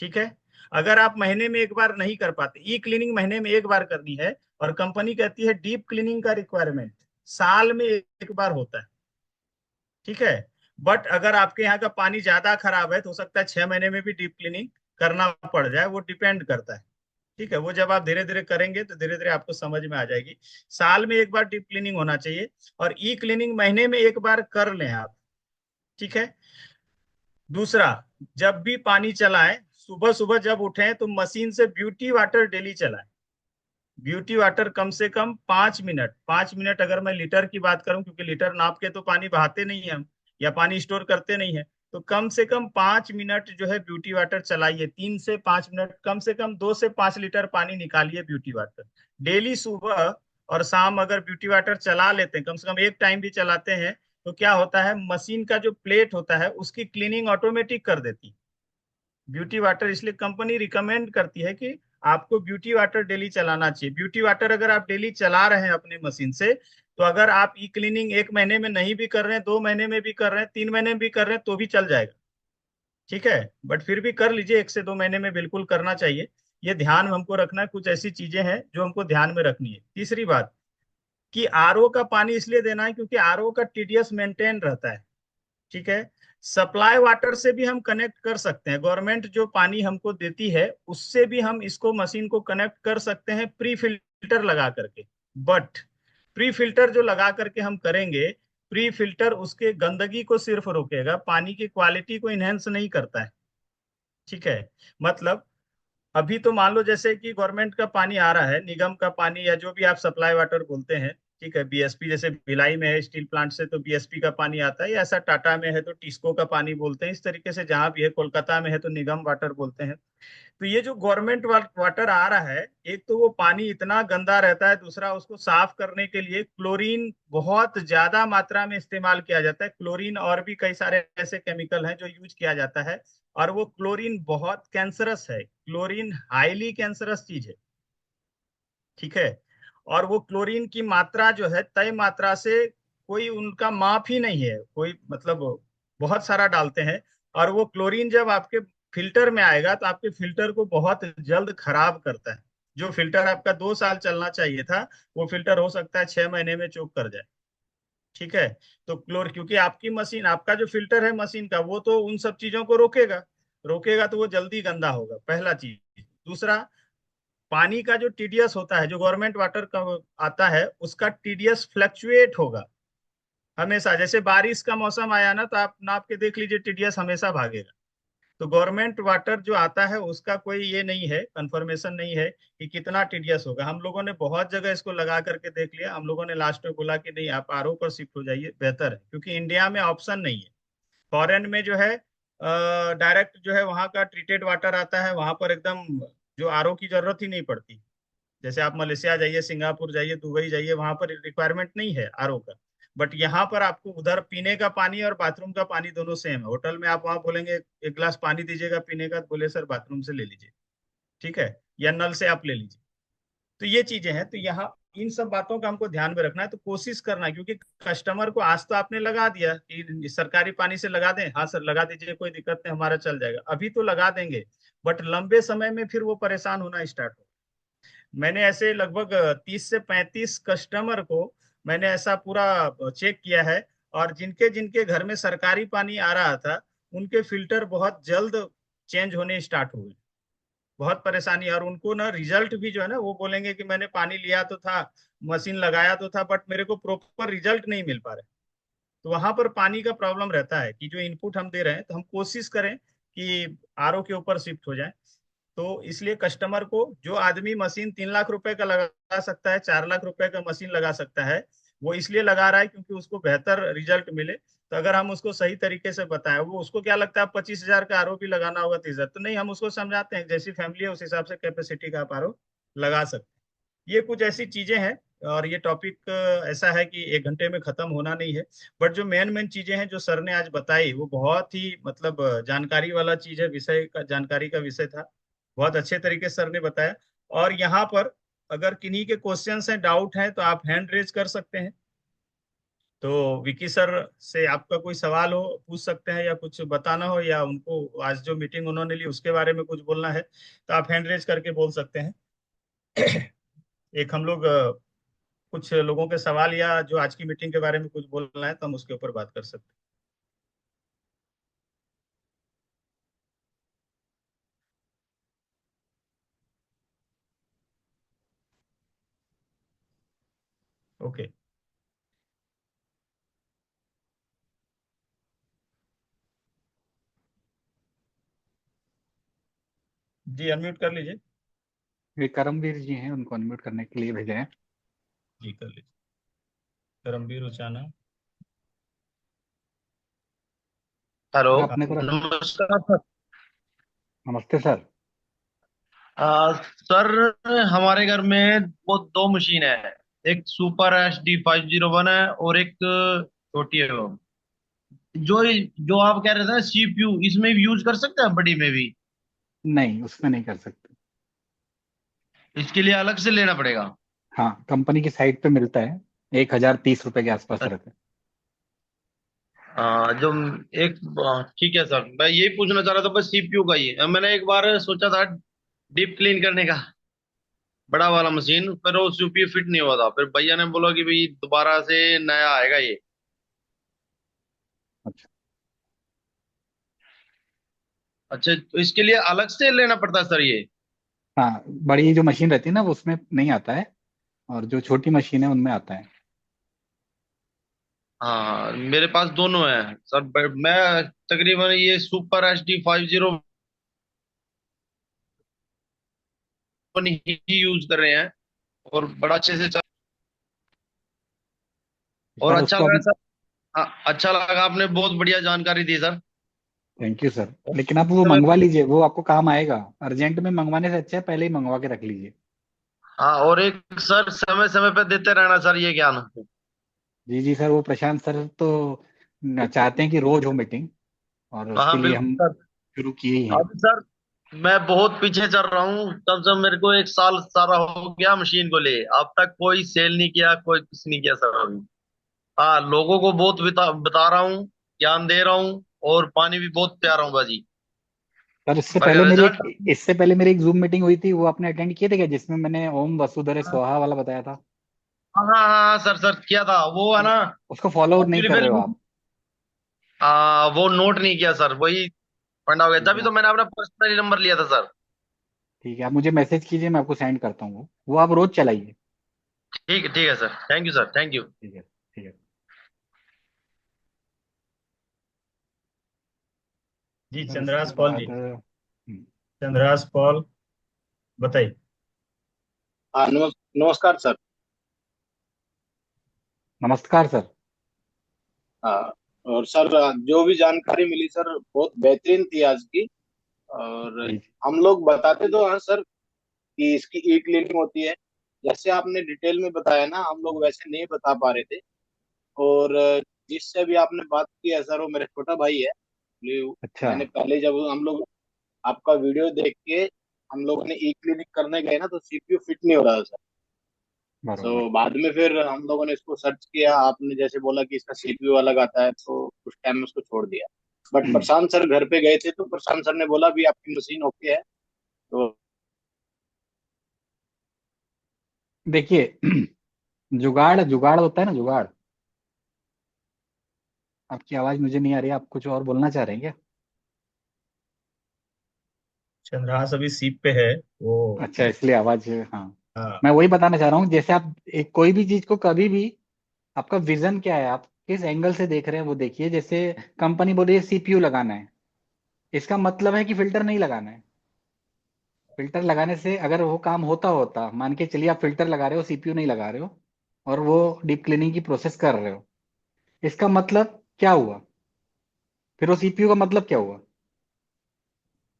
ठीक है, अगर आप महीने में एक बार नहीं कर पाते, ई क्लीनिंग महीने में एक बार करनी है, और कंपनी कहती है डीप क्लीनिंग का रिक्वायरमेंट साल में एक बार होता है। ठीक है, बट अगर आपके यहाँ का पानी ज्यादा खराब है तो हो सकता है 6 महीने में भी डीप क्लीनिंग करना पड़ जाए, वो डिपेंड करता है। ठीक है, वो जब आप धीरे धीरे करेंगे तो धीरे धीरे आपको समझ में आ जाएगी। साल में एक बार डीप क्लीनिंग होना चाहिए, और ई क्लीनिंग महीने में एक बार कर लें आप। ठीक है, दूसरा, जब भी पानी चलाएं, सुबह सुबह जब उठें तो मशीन से ब्यूटी वाटर डेली चलाएं। ब्यूटी वाटर कम से कम 5 मिनट, 5 मिनट अगर मैं लीटर की बात करूं, क्योंकि लीटर नाप के तो पानी बहाते नहीं है हम, या पानी स्टोर करते नहीं है, तो कम से कम 5 मिनट जो है ब्यूटी वाटर चलाइए। 3 से 5 मिनट, कम से कम 2 से 5 लीटर पानी निकालिए ब्यूटी वाटर डेली। सुबह और शाम अगर ब्यूटी वाटर चला लेते हैं, कम से कम एक टाइम भी चलाते हैं, तो क्या होता है, मशीन का जो प्लेट होता है उसकी क्लीनिंग ऑटोमेटिक कर देती है। ब्यूटी वाटर इसलिए कंपनी रिकमेंड करती है कि आपको ब्यूटी वाटर डेली चलाना चाहिए। ब्यूटी वाटर अगर आप डेली चला रहे हैं अपने मशीन से, तो अगर आप ई क्लीनिंग 1 महीने में नहीं भी कर रहे हैं, 2 महीने में भी कर रहे हैं, 3 महीने में भी कर रहे हैं, तो भी चल जाएगा। ठीक है, बट फिर भी कर लीजिए, 1 से 2 महीने में बिल्कुल करना चाहिए। ये ध्यान में हमको रखना है, कुछ ऐसी चीजें हैं जो हमको ध्यान में रखनी है। तीसरी बात कि आरओ का पानी इसलिए देना है क्योंकि आरओ का टीडीएस मेंटेन रहता है। ठीक है, सप्लाई वाटर से भी हम कनेक्ट कर सकते हैं, गवर्नमेंट जो पानी हमको देती है उससे भी हम इसको मशीन को कनेक्ट कर सकते हैं प्री फिल्टर लगा करके। बट प्री फिल्टर जो लगा करके हम करेंगे, प्री फिल्टर उसके गंदगी को सिर्फ रोकेगा, पानी की क्वालिटी को इनहेंस नहीं करता है। ठीक है, मतलब अभी तो मान लो जैसे कि गवर्नमेंट का पानी आ रहा है, निगम का पानी या जो भी आप सप्लाई वाटर बोलते हैं, ठीक है, बीएसपी, जैसे भिलाई में है स्टील प्लांट से तो बीएसपी का पानी आता है, या ऐसा टाटा में है तो टिस्को का पानी बोलते हैं, इस तरीके से जहां भी है, कोलकाता में है तो निगम वाटर बोलते हैं। तो ये जो गवर्नमेंट वाटर आ रहा है, एक तो वो पानी इतना गंदा रहता है, दूसरा उसको साफ करने के लिए क्लोरीन बहुत ज्यादा मात्रा में इस्तेमाल किया जाता है। क्लोरीन और भी कई सारे ऐसे केमिकल हैं जो यूज किया जाता है, और वो क्लोरीन बहुत कैंसरस है, क्लोरीन हाईली कैंसरस चीज है। ठीक है, और वो क्लोरीन की मात्रा जो है तय मात्रा से कोई उनका माप ही नहीं है, कोई मतलब बहुत सारा डालते हैं। और वो क्लोरीन जब आपके फिल्टर में आएगा तो आपके फिल्टर को बहुत जल्द खराब करता है। जो फिल्टर आपका 2 साल चलना चाहिए था, वो फिल्टर हो सकता है 6 महीने में चूक कर जाए। ठीक है, तो क्योंकि आपकी मशीन, आपका जो फिल्टर है मशीन का, वो तो उन सब चीजों को रोकेगा, रोकेगा तो वो जल्दी गंदा होगा, पहला चीज। दूसरा, पानी का जो टीडीएस होता है, जो गवर्नमेंट वाटर का आता है, उसका टीडीएस फ्लक्चुएट होगा हमेशा। जैसे बारिश का मौसम आया ना, तो आप नाप के देख लीजिए, टीडीएस हमेशा भागेगा। तो गवर्नमेंट वाटर जो आता है उसका कोई ये नहीं है, कंफर्मेशन नहीं है कि कितना टीडीएस होगा। हम लोगों ने बहुत जगह इसको लगा करके देख लिया, हम लोगों ने लास्ट में बोला कि नहीं, आप आरओ पर शिफ्ट हो जाइए, बेहतर है, क्योंकि इंडिया में ऑप्शन नहीं है। फॉरेन में जो है डायरेक्ट जो है वहां का ट्रीटेड वाटर आता है, वहां पर एकदम जो आरओ की जरूरत ही नहीं पड़ती। जैसे आप मलेशिया जाइए, सिंगापुर जाइए, दुबई जाइए, वहां पर रिक्वायरमेंट नहीं है आरओ का। बट यहाँ पर आपको उधर पीने का पानी और बाथरूम का पानी दोनों सेम है। होटल में आप वहां बोलेंगे एक गिलास पानी दीजिएगा पीने का, तो बोले सर बाथरूम से ले लीजिए। ठीक है, या नल से आप ले लीजिए। तो ये चीजें हैं, तो यहाँ इन सब बातों का हमको ध्यान में रखना है। तो कोशिश करना है, क्योंकि कस्टमर को आज तो आपने लगा दिया कि सरकारी पानी से लगा दें, हाँ सर लगा दीजिए, कोई दिक्कत नहीं, हमारा चल जाएगा, अभी तो लगा देंगे, बट लंबे समय में फिर वो परेशान होना स्टार्ट हो। मैंने ऐसे लगभग 30 से 35 कस्टमर को मैंने ऐसा पूरा चेक किया है, और जिनके जिनके घर में सरकारी पानी आ रहा था, उनके फिल्टर बहुत जल्द चेंज होने स्टार्ट हुए। बहुत परेशानी, और उनको ना रिजल्ट भी जो है ना, वो बोलेंगे कि मैंने पानी लिया तो था, मशीन लगाया तो था, बट मेरे को प्रॉपर रिजल्ट नहीं मिल पा रहा है। तो वहां पर पानी का प्रॉब्लम रहता है कि जो इनपुट हम दे रहे हैं, तो हम कोशिश करें कि आरओ के ऊपर शिफ्ट हो जाए। तो इसलिए कस्टमर को, जो आदमी मशीन 3 लाख रुपए का लगा सकता है, 4 लाख रुपए का मशीन लगा सकता है, वो इसलिए लगा रहा है क्योंकि उसको बेहतर रिजल्ट मिले। तो अगर हम उसको सही तरीके से बताएं, वो उसको क्या लगता है 25,000 का आरओ भी लगाना होगा, 30,000, तो नहीं, हम उसको समझाते हैं जैसी फैमिली है उस हिसाब से कैपेसिटी का आप आरओ लगा सकते हैं। ये कुछ ऐसी चीजें हैं। और ये टॉपिक ऐसा है कि 1 घंटे में खत्म होना नहीं है। बट जो मेन मेन चीजें हैं जो सर ने आज बताई, वो बहुत ही मतलब जानकारी वाला चीज है, विषय का, जानकारी का विषय था। बहुत अच्छे तरीके से सर ने बताया। और यहाँ पर अगर किन्हीं के क्वेश्चंस हैं, डाउट हैं, तो आप हैंड रेज कर सकते हैं। तो विकी सर से आपका कोई सवाल हो पूछ सकते हैं, या कुछ बताना हो, या उनको आज जो मीटिंग उन्होंने ली उसके बारे में कुछ बोलना है, तो आप हैंड रेज करके बोल सकते हैं। एक हम लोग कुछ लोगों के सवाल, या जो आज की मीटिंग के बारे में कुछ बोलना है, तो हम उसके ऊपर बात कर सकते हैं। ओके, जी अनम्यूट कर लीजिए। ये करमवीर जी हैं, उनको अनम्यूट करने के लिए भेजे हैं। जी कर लीजिए, करमबीर उचाना। हेलो। सर अपने तरफ। नमस्कार सर। नमस्ते सर। सर, हमारे घर में वो दो मशीन है। एक सुपर HD 501 है और एक छोटी है जो जो आप कह रहे थे ना, CPU, इसमें भी यूज कर सकते हैं, बड़ी में भी। नहीं, उसमें नहीं कर सकते। इसके लिए अलग से लेना पड़ेगा? हाँ, कंपनी की साइट पे मिलता है, 1030 रुपए के आसपास रहता है। जो एक ठीक है सर, मैं यही पूछना चाह रहा था बस सीपीयू का ही। मैंने एक बार सोचा था डीप क्लीन करने का, बड़ा वाला मशीन, पर वो सीपीयू फिट नहीं हुआ था। फिर भैया ने बोला कि भाई दोबारा से नया आएगा ये। अच्छा। अच्छा, तो इसके लिए अलग से लेना पड़ता है सर ये? हाँ, बड़ी जो मशीन रहती है ना, वो उसमें नहीं आता है, और जो छोटी मशीन है उनमें आता है। हाँ, मेरे पास दोनों है सर। मैं तकरीबन ये सुपर HD 50 ही यूज कर रहे हैं, और बड़ा अच्छे से चल। और सर अच्छा उसको लगा अब, सर। हाँ, अच्छा लगा, आपने बहुत बढ़िया जानकारी दी सर। थैंक यू सर, लेकिन आप वो समय मंगवा लीजिए, वो आपको काम आएगा। अर्जेंट में मंगवाने से अच्छा है पहले ही मंगवा के रख लीजिए। हाँ, और एक सर समय समय पे देते रहना सर ये ज्ञान। जी जी सर, वो प्रशांत सर तो चाहते हैं कि रोज हो मीटिंग, और उसके हाँ लिए हम बिल्कुल सर। शुरू किए ही हैं। अभी सर मैं बहुत पीछे चल रहा हूँ, तब से मेरे को एक साल सारा हो गया मशीन को ले, अब तक कोई सेल नहीं किया, कोई कुछ नहीं किया सर अभी। हाँ, लोगों को बहुत बता रहा हूँ, ज्ञान दे रहा हूँ, और पानी भी बहुत प्या रहा हूँ बाजी। सर बढ़िया रिजल्ट। इससे पहले मेरी एक जूम मीटिंग हुई थी, वो आपने अटेंड किए थे क्या, जिसमें मैंने ओम वसुधरे स्वाहा वाला बताया था? हाँ हाँ हाँ सर, सर किया था वो है तो ना। उसको फॉलो नहीं एक्चुअली कर फिर रहे हो आप? वो नोट नहीं किया सर, वही फंडा हो गया, ठीक तभी है, तो मैंने अपना पर्सनली नंबर लिया था सर। ठीक है, आप मुझे मैसेज कीजिए, मैं आपको सेंड करता हूँ। वो आप रोज चलाइए। ठीक है sir, thank you sir, thank you. ठीक है, ठीक है। जी, सर चंद्रास उसके पॉल बाद जी। चंद्रास पॉल, बताइए। हाँ, नमस्कार सर। नमस्कार सर। हाँ, और सर जो भी जानकारी मिली सर बहुत बेहतरीन थी आज की। और जी हम लोग बताते तो हैं सर कि इसकी ई क्लीनिंग होती है, जैसे आपने डिटेल में बताया ना, हम लोग वैसे नहीं बता पा रहे थे। और जिससे भी आपने बात की है सर, वो मेरा छोटा भाई है। अच्छा। मैंने पहले जब हम लोग आपका वीडियो देख के हम लोगों ने ई क्लिनिक करने गए ना, तो सीपीयू फिट नहीं हो रहा था। तो बरोबर। बाद में फिर हम लोगों ने इसको सर्च किया, आपने जैसे बोला कि इसका सीपीयू अलग आता है, तो उस टाइम में उसको छोड़ दिया। बट प्रशांत सर घर पे गए थे, तो प्रशांत सर ने बोला भी आपकी मशीन ओके है। तो देखिए, जुगाड़ जुगाड़ होता है ना, जुगाड़। आपकी आवाज मुझे नहीं आ रही है, आप कुछ और बोलना चाह रहे हैं क्या? चंद्रास अभी सीप पे है वो। अच्छा, इसलिए आवाज, हाँ। हाँ। मैं वही बताना चाह रहा हूँ, जैसे आप एक कोई भी चीज को कभी भी, आपका विजन क्या है, आप किस एंगल से देख रहे हैं वो देखिए। जैसे कंपनी बोल रही है सीपीयू लगाना है, इसका मतलब है कि फिल्टर नहीं लगाना है। फिल्टर लगाने से अगर वो काम होता होता, मान के चलिए आप फिल्टर लगा रहे हो, सीपीयू नहीं लगा रहे हो, और वो डीप क्लीनिंग की प्रोसेस कर रहे हो, इसका मतलब क्या हुआ? फिर वो सीपीयू का मतलब क्या हुआ?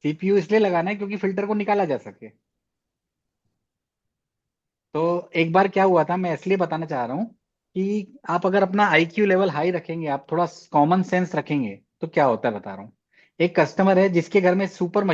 सीपीयू इसलिए लगाना है क्योंकि फिल्टर को निकाला जा सके। तो एक बार क्या हुआ था, मैं इसलिए बताना चाह रहा हूँ कि आप अगर अपना आईक्यू लेवल हाई रखेंगे, आप थोड़ा कॉमन सेंस रखेंगे, तो क्या होता है बता रहा हूँ। एक कस्टमर है जिसके घर में सुपर